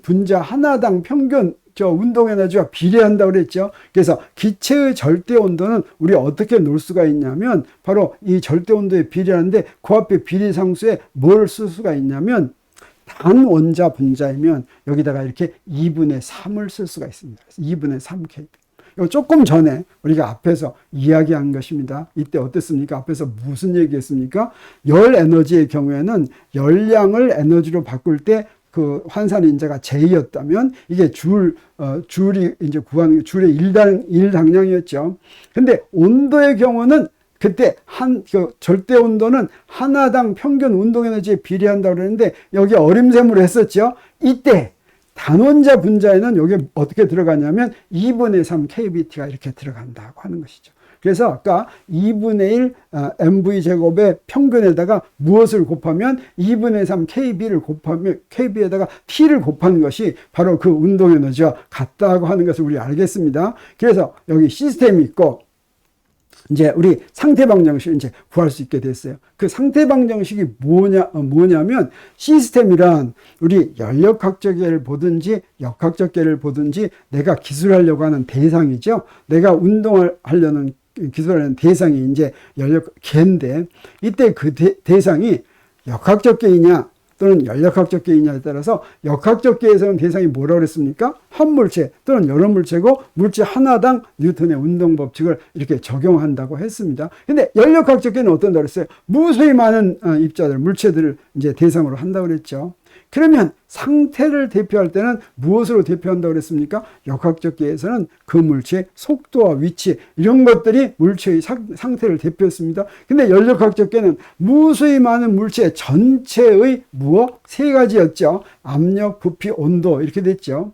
분자 하나당 평균 운동 에너지와 비례한다고 그랬죠. 그래서 기체의 절대 온도는 우리 어떻게 놓을 수가 있냐면 바로 이 절대 온도에 비례하는데 그 앞에 비례상수에 뭘 쓸 수가 있냐면 단원자 분자이면 여기다가 이렇게 2분의 3을 쓸 수가 있습니다. 2분의 3K. 조금 전에 우리가 앞에서 이야기한 것입니다. 이때 어땠습니까? 앞에서 무슨 얘기했습니까? 열 에너지의 경우에는 열량을 에너지로 바꿀 때 그 환산 인자가 J였다면 이게 줄이 이제 구하는 줄의 일당량이었죠. 근데 온도의 경우는 그때 절대 온도는 하나당 평균 운동 에너지에 비례한다고 그랬는데 여기 어림셈으로 했었죠. 이때 단원자 분자에는 여기 어떻게 들어가냐면 2분의 3 kBT가 이렇게 들어간다고 하는 것이죠. 그래서 아까 2분의 1 mv 제곱의 평균에다가 무엇을 곱하면 2분의 3 kb를 곱하면 kb에다가 t를 곱하는 것이 바로 그 운동 에너지와 같다고 하는 것을 우리 알겠습니다. 그래서 여기 시스템이 있고 이제 우리 상태방정식을 이제 구할 수 있게 됐어요. 그 상태방정식이 뭐냐면 시스템이란 우리 연력학적계를 보든지 역학적계를 보든지 내가 기술하려고 하는 대상이죠. 내가 운동을 하려는 기술하는 대상이 이제 연력계인데 이때 그 대상이 역학적계이냐 또는 연력학적계이냐에 따라서 역학적계에서는 대상이 뭐라고 그랬습니까? 한 물체 또는 여러 물체고 물체 하나당 뉴턴의 운동 법칙을 이렇게 적용한다고 했습니다. 근데 연력학적계는 어떤다고 그랬어요? 무수히 많은 입자들, 물체들을 이제 대상으로 한다고 그랬죠. 그러면 상태를 대표할 때는 무엇으로 대표한다고 그랬습니까? 역학적계에서는 그 물체의 속도와 위치 이런 것들이 물체의 상태를 대표했습니다. 근데 연력학적계는 무수히 많은 물체 전체의 무엇? 세 가지였죠. 압력, 부피, 온도 이렇게 됐죠.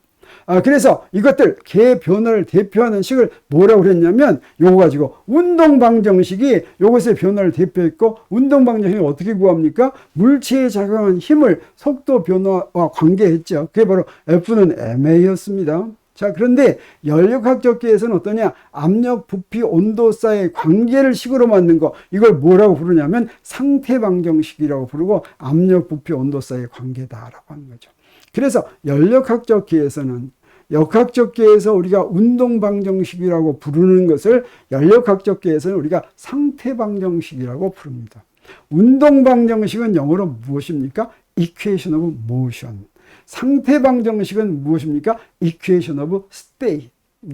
그래서 이것들 계 변화를 대표하는 식을 뭐라고 그랬냐면 요거 가지고 운동방정식이 요것의 변화를 대표했고 운동방정식이 어떻게 구합니까? 물체에 작용한 힘을 속도 변화와 관계했죠. 그게 바로 F는 ma였습니다. 자, 그런데 연력학적계에서는 어떠냐? 압력, 부피, 온도 사이의 관계를 식으로 만든 거 이걸 뭐라고 부르냐면 상태방정식이라고 부르고 압력, 부피, 온도 사이의 관계다라고 하는 거죠. 그래서 연력학적계에서는 역학적계에서 우리가 운동방정식이라고 부르는 것을 연력학적계에서는 우리가 상태방정식이라고 부릅니다. 운동방정식은 영어로 무엇입니까? Equation of motion. 상태방정식은 무엇입니까? Equation of state.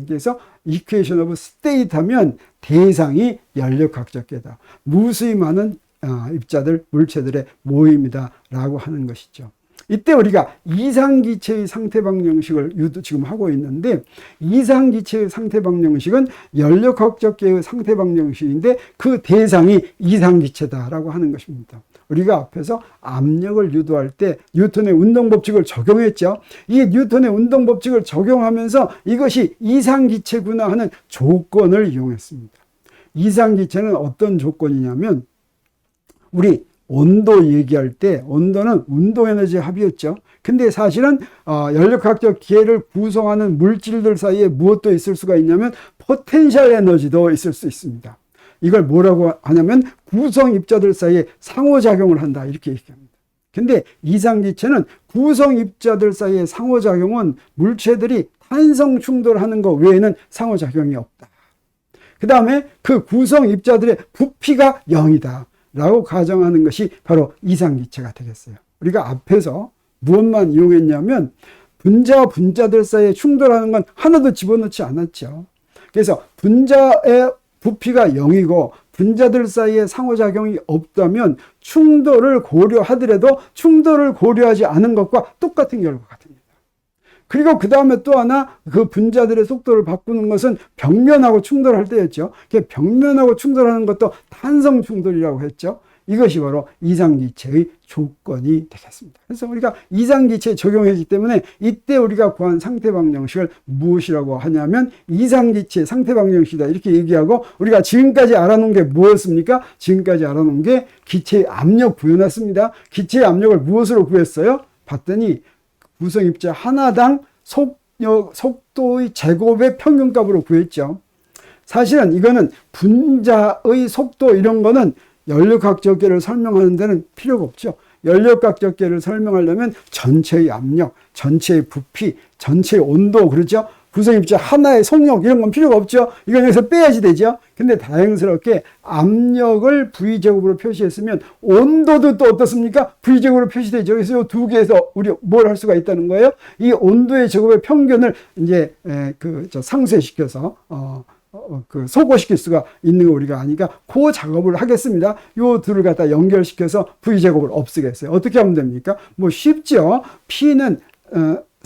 그래서 Equation of state 하면 대상이 연력학적계다. 무수히 많은 입자들, 물체들의 모임이다 라고 하는 것이죠. 이때 우리가 이상기체의 상태방정식을 지금 하고 있는데 이상기체의 상태방정식은 연력학적계의 상태방정식인데 그 대상이 이상기체다라고 하는 것입니다. 우리가 앞에서 압력을 유도할 때 뉴턴의 운동법칙을 적용했죠. 이 뉴턴의 운동법칙을 적용하면서 이것이 이상기체구나 하는 조건을 이용했습니다. 이상기체는 어떤 조건이냐면 우리 온도 얘기할 때 온도는 운동에너지 합이었죠. 근데 사실은 연력학적 기회를 구성하는 물질들 사이에 무엇도 있을 수가 있냐면 포텐셜 에너지도 있을 수 있습니다. 이걸 뭐라고 하냐면 구성 입자들 사이에 상호작용을 한다 이렇게 얘기합니다. 근데 이상기체는 구성 입자들 사이의 상호작용은 물체들이 탄성 충돌하는 것 외에는 상호작용이 없다. 그 다음에 그 구성 입자들의 부피가 0이다. 라고 가정하는 것이 바로 이상기체가 되겠어요. 우리가 앞에서 무엇만 이용했냐면 분자와 분자들 사이에 충돌하는 건 하나도 집어넣지 않았죠. 그래서 분자의 부피가 0이고 분자들 사이에 상호작용이 없다면 충돌을 고려하더라도 충돌을 고려하지 않은 것과 똑같은 결과가 됩니다. 그리고 그 다음에 또 하나 그 분자들의 속도를 바꾸는 것은 벽면하고 충돌할 때였죠. 벽면하고 충돌하는 것도 탄성 충돌이라고 했죠. 이것이 바로 이상기체의 조건이 되겠습니다. 그래서 우리가 이상기체에 적용했기 때문에 이때 우리가 구한 상태방정식을 무엇이라고 하냐면 이상기체 상태방정식이다 이렇게 얘기하고 우리가 지금까지 알아놓은 게 뭐였습니까? 지금까지 알아놓은 게 기체의 압력 구해놨습니다. 기체의 압력을 무엇으로 구했어요? 봤더니 구성입자 하나당 속도의 제곱의 평균값으로 구했죠. 사실은 이거는 분자의 속도 이런 거는 연력학적계를 설명하는 데는 필요가 없죠. 연력학적계를 설명하려면 전체의 압력, 전체의 부피, 전체의 온도 그렇죠. 구성입자 하나의 속력 이런 건 필요가 없죠. 이건 여기서 빼야지 되죠. 근데 다행스럽게 압력을 V제곱으로 표시했으면 온도도 또 어떻습니까? V제곱으로 표시되죠. 그래서 이 두 개에서 우리 뭘 할 수가 있다는 거예요? 이 온도의 제곱의 평균을 이제 상쇄시켜서 소거시킬 수가 있는 거 우리가 아니까 그 작업을 하겠습니다. 요 둘을 갖다 연결시켜서 V제곱을 없애겠어요. 어떻게 하면 됩니까? 뭐 쉽죠. P는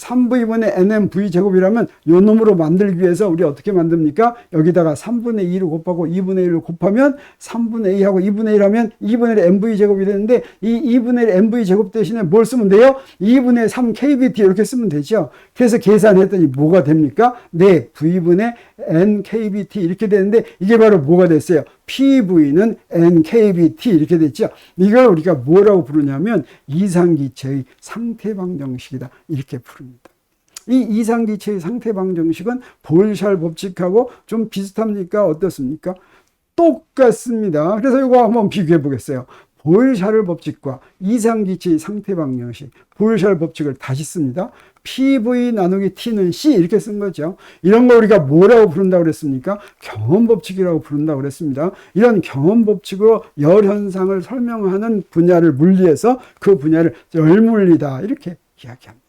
3V분의 NMV 제곱이라면 요 놈으로 만들기 위해서 우리 어떻게 만듭니까? 여기다가 3분의 2를 곱하고 2분의 1을 곱하면 3분의 2하고 2분의 1 하면 2분의 1 MV 제곱이 되는데 이 2분의 1 MV 제곱 대신에 뭘 쓰면 돼요? 2분의 3 KBT 이렇게 쓰면 되죠. 그래서 계산했더니 뭐가 됩니까? 네, V분의 NKBT 이렇게 되는데 이게 바로 뭐가 됐어요? PV는 NKBT 이렇게 됐죠. 이걸 우리가 뭐라고 부르냐면 이상기체의 상태방정식이다 이렇게 부릅니다. 이 이상기체의 상태방정식은 보일샬 법칙하고 좀 비슷합니까? 어떻습니까? 똑같습니다. 그래서 이거 한번 비교해 보겠어요. 보일샬 법칙과 이상기체의 상태방정식, 보일샬 법칙을 다시 씁니다. PV 나누기 T는 C 이렇게 쓴 거죠. 이런 거 우리가 뭐라고 부른다고 그랬습니까? 경험법칙이라고 부른다고 그랬습니다. 이런 경험법칙으로 열현상을 설명하는 분야를 물리해서 그 분야를 열물리다 이렇게 이야기합니다.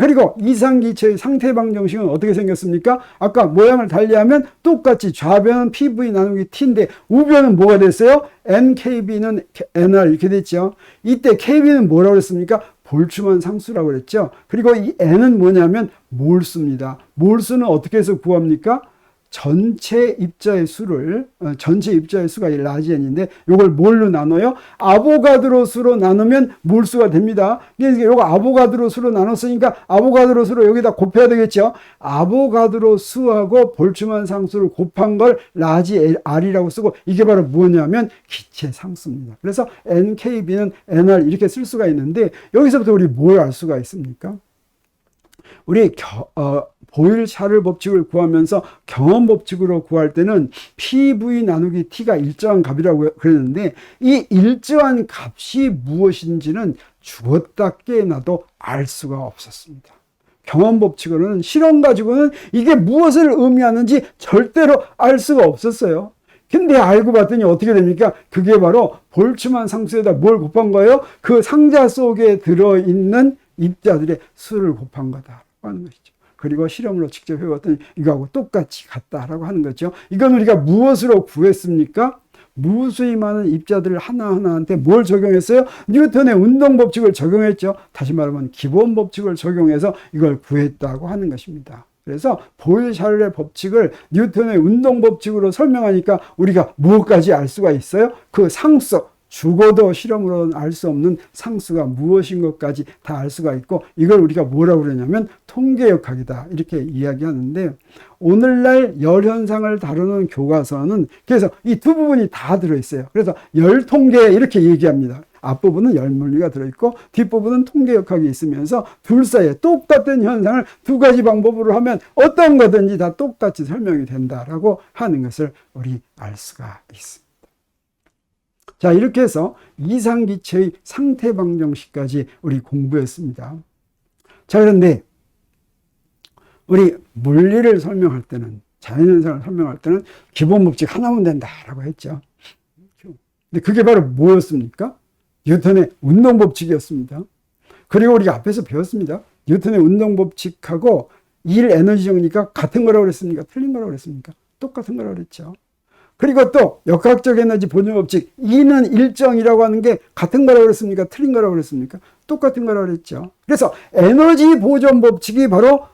그리고 이상기체의 상태방정식은 어떻게 생겼습니까? 아까 모양을 달리하면 똑같이 좌변은 PV 나누기 T인데 우변은 뭐가 됐어요? NKB는 NR 이렇게 됐죠. 이때 KB는 뭐라고 그랬습니까? 볼츠만 상수라고 그랬죠. 그리고 이 N은 뭐냐면 몰수입니다. 몰수는 어떻게 해서 구합니까? 전체 입자의 수를, 전체 입자의 수가 이 라지 n인데 이걸 뭘로 나눠요? 아보가드로 수로 나누면 몰수가 됩니다. 이거 아보가드로 수로 나눴으니까 아보가드로 수로 여기다 곱해야 되겠죠. 아보가드로 수하고 볼츠만 상수를 곱한 걸 라지 R이라고 쓰고 이게 바로 뭐냐면 기체 상수입니다. 그래서 NKB는 NR 이렇게 쓸 수가 있는데 여기서부터 우리 뭘 알 수가 있습니까? 우리 보일샤를 법칙을 구하면서 경험 법칙으로 구할 때는 PV 나누기 T가 일정한 값이라고 그랬는데 이 일정한 값이 무엇인지는 죽었다 깨어나도 알 수가 없었습니다. 경험 법칙으로는 실험 가지고는 이게 무엇을 의미하는지 절대로 알 수가 없었어요. 근데 알고 봤더니 어떻게 됩니까? 그게 바로 볼츠만 상수에다 뭘 곱한 거예요? 그 상자 속에 들어있는 입자들의 수를 곱한 거다 하는 것이죠. 그리고 실험으로 직접 해봤더니 이거하고 똑같이 같다라고 하는 거죠. 이건 우리가 무엇으로 구했습니까? 무수히 많은 입자들 하나하나한테 뭘 적용했어요? 뉴턴의 운동법칙을 적용했죠. 다시 말하면 기본법칙을 적용해서 이걸 구했다고 하는 것입니다. 그래서 보일샤르의 법칙을 뉴턴의 운동법칙으로 설명하니까 우리가 무엇까지 알 수가 있어요? 그 상수, 죽어도 실험으로는 알 수 없는 상수가 무엇인 것까지 다 알 수가 있고 이걸 우리가 뭐라고 그러냐면 통계역학이다 이렇게 이야기하는데 오늘날 열현상을 다루는 교과서는 그래서 이 두 부분이 다 들어있어요. 그래서 열통계 이렇게 얘기합니다. 앞부분은 열물리가 들어있고 뒷부분은 통계역학이 있으면서 둘 사이에 똑같은 현상을 두 가지 방법으로 하면 어떤 거든지 다 똑같이 설명이 된다라고 하는 것을 우리 알 수가 있습니다. 자, 이렇게 해서 이상기체의 상태방정식까지 우리 공부했습니다. 자, 그런데 우리 물리를 설명할 때는, 자연현상을 설명할 때는 기본법칙 하나면 된다라고 했죠. 근데 그게 바로 뭐였습니까? 뉴턴의 운동법칙이었습니다. 그리고 우리가 앞에서 배웠습니다. 뉴턴의 운동법칙하고 1 에너지 정리가 같은 거라고 그랬습니까? 틀린 거라고 그랬습니까? 똑같은 거라고 그랬죠. 그리고 또 역학적 에너지 보존법칙 2는 일정이라고 하는 게 같은 거라고 그랬습니까? 틀린 거라고 그랬습니까? 똑같은 거라고 그랬죠. 그래서 에너지 보존법칙이 바로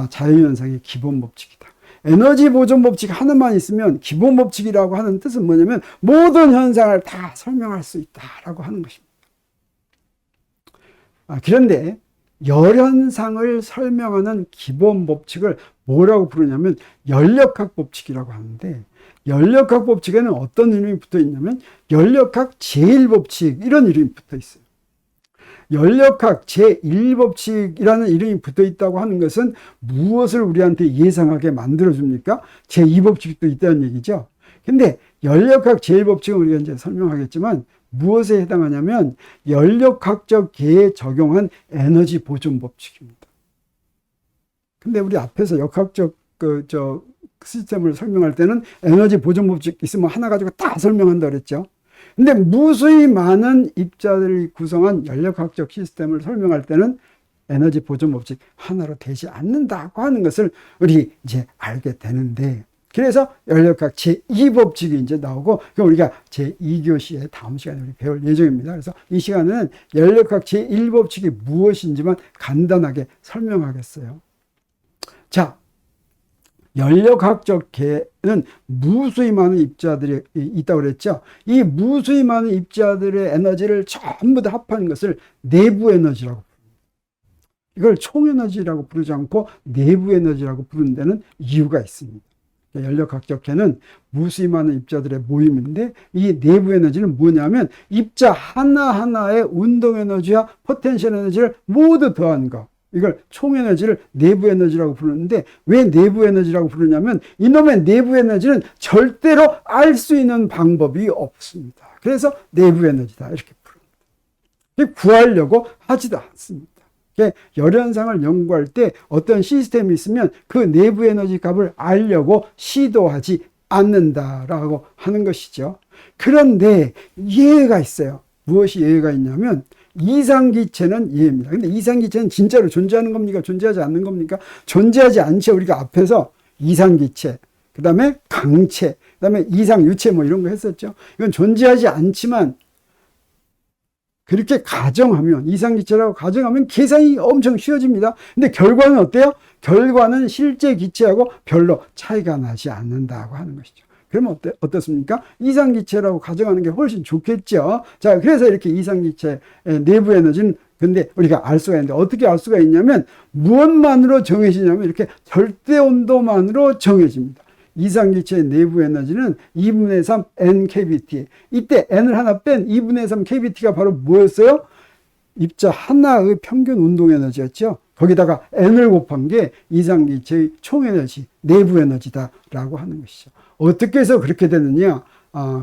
자연현상의 기본법칙이다. 에너지 보존법칙 하나만 있으면 기본법칙이라고 하는 뜻은 뭐냐면 모든 현상을 다 설명할 수 있다라고 하는 것입니다. 그런데 열현상을 설명하는 기본법칙을 뭐라고 부르냐면 연력학 법칙이라고 하는데 연력학 법칙에는 어떤 이름이 붙어 있냐면 연력학 제1법칙 이런 이름이 붙어 있어요. 연력학 제1법칙이라는 이름이 붙어 있다고 하는 것은 무엇을 우리한테 예상하게 만들어줍니까? 제2법칙도 있다는 얘기죠. 근데 연력학 제1법칙은 우리가 이제 설명하겠지만 무엇에 해당하냐면 연력학적 계에 적용한 에너지 보존 법칙입니다. 근데 우리 앞에서 역학적 시스템을 설명할 때는 에너지 보존 법칙 있으면 하나 가지고 다 설명한다 그랬죠. 근데 무수히 많은 입자들이 구성한 연력학적 시스템을 설명할 때는 에너지 보존 법칙 하나로 되지 않는다고 하는 것을 우리 이제 알게 되는데 그래서 연력학 제2법칙이 이제 나오고, 우리가 제2교시에 다음 시간에 우리 배울 예정입니다. 그래서 이 시간에는 연력학 제1법칙이 무엇인지만 간단하게 설명하겠어요. 자, 연력학적 계는 무수히 많은 입자들이 있다고 그랬죠. 이 무수히 많은 입자들의 에너지를 전부 다 합한 것을 내부 에너지라고 부릅니다. 이걸 총에너지라고 부르지 않고 내부 에너지라고 부르는 데는 이유가 있습니다. 연력학적 계는 무수히 많은 입자들의 모임인데, 이 내부 에너지는 뭐냐면 입자 하나하나의 운동 에너지와 포텐셜 에너지를 모두 더한 거, 이걸 총에너지를 내부 에너지라고 부르는데, 왜 내부 에너지라고 부르냐면 이놈의 내부 에너지는 절대로 알 수 있는 방법이 없습니다. 그래서 내부 에너지다 이렇게 부릅니다. 구하려고 하지도 않습니다. 열현상을 연구할 때 어떤 시스템이 있으면 그 내부 에너지 값을 알려고 시도하지 않는다라고 하는 것이죠. 그런데 예외가 있어요. 무엇이 예외가 있냐면 이상기체는 예입니다. 근데 이상기체는 진짜로 존재하는 겁니까? 존재하지 않는 겁니까? 존재하지 않죠. 우리가 앞에서 이상기체, 그 다음에 강체, 그 다음에 이상유체 뭐 이런 거 했었죠. 이건 존재하지 않지만 그렇게 가정하면, 이상기체라고 가정하면 계산이 엄청 쉬워집니다. 근데 결과는 어때요? 결과는 실제 기체하고 별로 차이가 나지 않는다고 하는 것이죠. 그러면 어떻습니까? 이상기체라고 가정하는 게 훨씬 좋겠죠. 자, 그래서 이렇게 이상기체 내부 에너지는 근데 우리가 알 수가 있는데, 어떻게 알 수가 있냐면 무엇만으로 정해지냐면 이렇게 절대 온도만으로 정해집니다. 이상기체의 내부 에너지는 2분의 3 NKBT. 이때 N을 하나 뺀 2분의 3 KBT가 바로 뭐였어요? 입자 하나의 평균 운동 에너지였죠. 거기다가 N을 곱한 게 이상기체의 총 에너지, 내부 에너지다라고 하는 것이죠. 어떻게 해서 그렇게 됐느냐?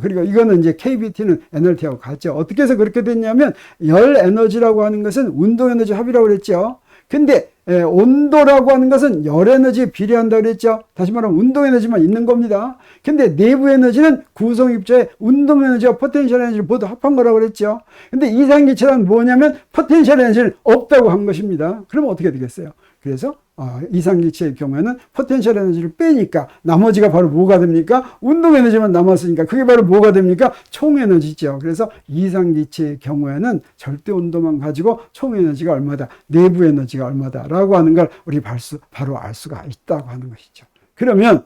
그리고 이거는 이제 KBT는 NRT하고 같죠. 어떻게 해서 그렇게 됐냐면, 열 에너지라고 하는 것은 운동 에너지 합이라고 그랬죠. 근데 온도라고 하는 것은 열 에너지에 비례한다고 그랬죠. 다시 말하면 운동 에너지만 있는 겁니다. 근데 내부 에너지는 구성 입자의 운동 에너지와 포텐셜 에너지를 모두 합한 거라고 그랬죠. 근데 이상기체란 뭐냐면 포텐셜 에너지는 없다고 한 것입니다. 그러면 어떻게 되겠어요? 그래서 이상기체의 경우에는 포텐셜 에너지를 빼니까 나머지가 바로 뭐가 됩니까? 운동 에너지만 남았으니까 그게 바로 뭐가 됩니까? 총 에너지죠. 그래서 이상기체의 경우에는 절대 온도만 가지고 총 에너지가 얼마다, 내부 에너지가 얼마다 라고 하는 걸 우리 바로 알 수가 있다고 하는 것이죠. 그러면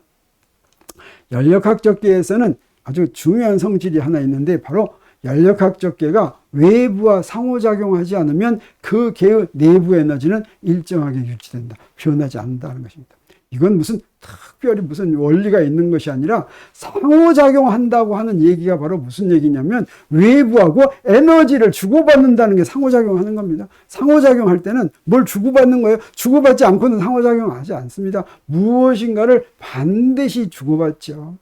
연력학적 계에서는 아주 중요한 성질이 하나 있는데, 바로 연력학적 계가 외부와 상호작용하지 않으면 그 계의 내부 에너지는 일정하게 유지된다. 변하지 않는다는 것입니다. 이건 특별히 무슨 원리가 있는 것이 아니라 상호작용한다고 하는 얘기가 바로 무슨 얘기냐면 외부하고 에너지를 주고받는다는 게 상호작용하는 겁니다. 상호작용할 때는 뭘 주고받는 거예요? 주고받지 않고는 상호작용하지 않습니다. 무엇인가를 반드시 주고받죠.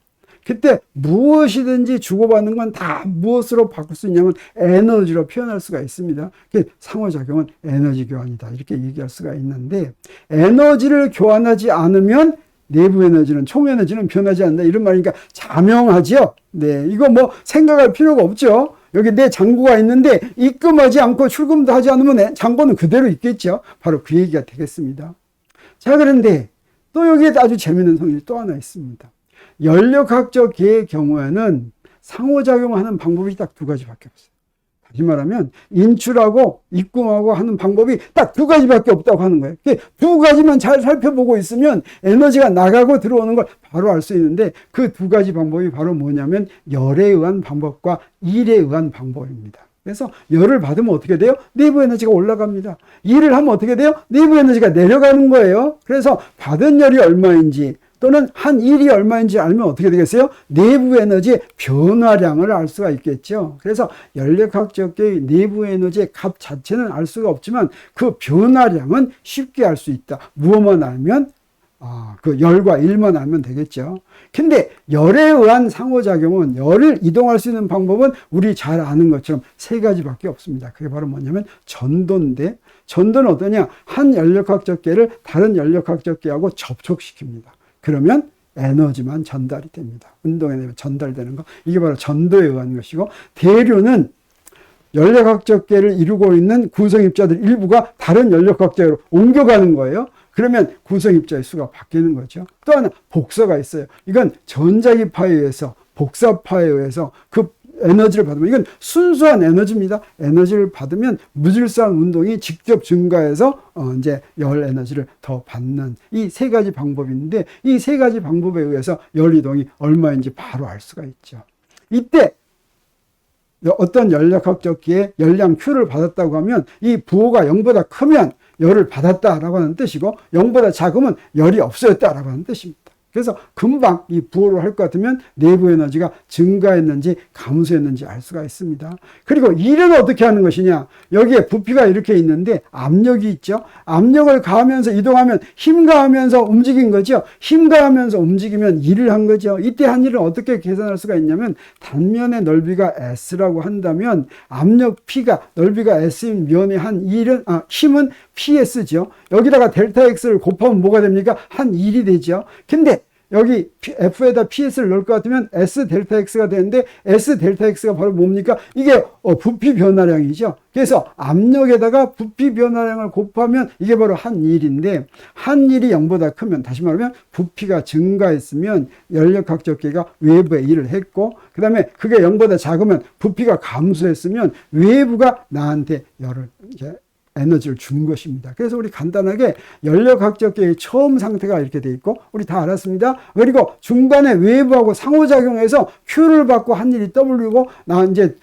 그때 무엇이든지 주고받는 건 다 무엇으로 바꿀 수 있냐면 에너지로 표현할 수가 있습니다. 상호작용은 에너지 교환이다 이렇게 얘기할 수가 있는데, 에너지를 교환하지 않으면 내부 에너지는, 총 에너지는 변하지 않는다 이런 말이니까 자명하죠. 네, 이거 뭐 생각할 필요가 없죠. 여기 내 잔고가 있는데 입금하지 않고 출금도 하지 않으면 잔고는 그대로 있겠죠. 바로 그 얘기가 되겠습니다. 자, 그런데 또 여기에 아주 재미있는 성질이 또 하나 있습니다. 연력학적 계의 경우에는 상호작용하는 방법이 딱 두 가지밖에 없어요. 다시 말하면 인출하고 입금하고 하는 방법이 딱 두 가지밖에 없다고 하는 거예요. 두 가지만 잘 살펴보고 있으면 에너지가 나가고 들어오는 걸 바로 알 수 있는데, 그 두 가지 방법이 바로 뭐냐면 열에 의한 방법과 일에 의한 방법입니다. 그래서 열을 받으면 어떻게 돼요? 내부 에너지가 올라갑니다. 일을 하면 어떻게 돼요? 내부 에너지가 내려가는 거예요. 그래서 받은 열이 얼마인지 또는 한 일이 얼마인지 알면 어떻게 되겠어요? 내부 에너지의 변화량을 알 수가 있겠죠. 그래서 연력학적 계의 내부 에너지의 값 자체는 알 수가 없지만 그 변화량은 쉽게 알 수 있다. 무엇만 알면? 그 열과 일만 알면 되겠죠. 근데 열에 의한 상호작용은, 열을 이동할 수 있는 방법은 우리 잘 아는 것처럼 세 가지밖에 없습니다. 그게 바로 뭐냐면 전도인데, 전도는 어떠냐? 한 연력학적 계를 다른 연력학적 계하고 접촉시킵니다. 그러면 에너지만 전달이 됩니다. 운동 에너지가 전달되는 거. 이게 바로 전도에 의한 것이고, 대류는 연력학적 계를 이루고 있는 구성 입자들 일부가 다른 연력학적 계로 옮겨가는 거예요. 그러면 구성입자의 수가 바뀌는 거죠. 또 하나 복사가 있어요. 이건 전자기파에 의해서 복사파에 의해서 그 에너지를 받으면 이건 순수한 에너지입니다. 에너지를 받으면 무질서한 운동이 직접 증가해서 이제 열 에너지를 더 받는 이 세 가지 방법인데 이 세 가지 방법에 의해서 열 이동이 얼마인지 바로 알 수가 있죠. 이때 어떤 열역학적 기에 열량 Q를 받았다고 하면 이 부호가 0보다 크면 열을 받았다라고 하는 뜻이고 0보다 작으면 열이 없어졌다라고 하는 뜻입니다. 그래서 금방 이 부호를 할 것 같으면 내부 에너지가 증가했는지 감소했는지 알 수가 있습니다. 그리고 일은 어떻게 하는 것이냐? 여기에 부피가 이렇게 있는데 압력이 있죠. 압력을 가하면서 이동하면 힘 가하면서 움직인 거죠. 힘 가하면서 움직이면 일을 한 거죠. 이때 한 일을 어떻게 계산할 수가 있냐면 단면의 넓이가 S라고 한다면 압력 P가 넓이가 S인 면에 한 일은 힘은 PS죠. 여기다가 델타 X를 곱하면 뭐가 됩니까? 한 일이 되죠. 근데 여기 F에다 PS를 넣을 것 같으면 S 델타 X가 되는데 S 델타 X가 바로 뭡니까? 이게 부피 변화량이죠. 그래서 압력에다가 부피 변화량을 곱하면 이게 바로 한 일인데 한 일이 0보다 크면 다시 말하면 부피가 증가했으면 열역학적계가 외부에 일을 했고 그 다음에 그게 0보다 작으면 부피가 감소했으면 외부가 나한테 열을 이제 에너지를 준 것입니다. 그래서 우리 간단하게 열역학적계의 처음 상태가 이렇게 돼 있고 우리 다 알았습니다. 그리고 중간에 외부하고 상호작용해서 Q를 받고 한 일이 W고 이제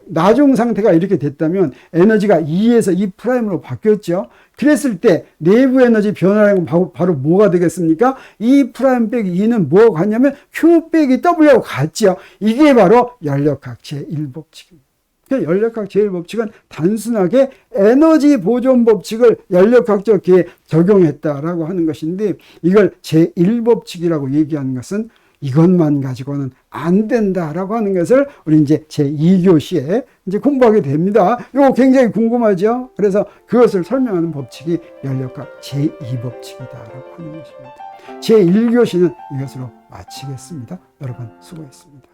나중 상태가 이렇게 됐다면 에너지가 E에서 E'으로 바뀌었죠. 그랬을 때 내부 에너지 변화량은 바로 뭐가 되겠습니까? E' 빼기 E는 뭐가 같냐면 Q 빼기 W하고 같죠. 이게 바로 열역학 제1법칙입니다. 열역학 제1법칙은 단순하게 에너지 보존 법칙을 열역학적 기에 적용했다라고 하는 것인데 이걸 제1법칙이라고 얘기하는 것은 이것만 가지고는 안 된다라고 하는 것을 우리 이제 제2교시에 이제 공부하게 됩니다. 이거 굉장히 궁금하죠? 그래서 그것을 설명하는 법칙이 열역학 제2법칙이다라고 하는 것입니다. 제1교시는 이것으로 마치겠습니다. 여러분 수고했습니다.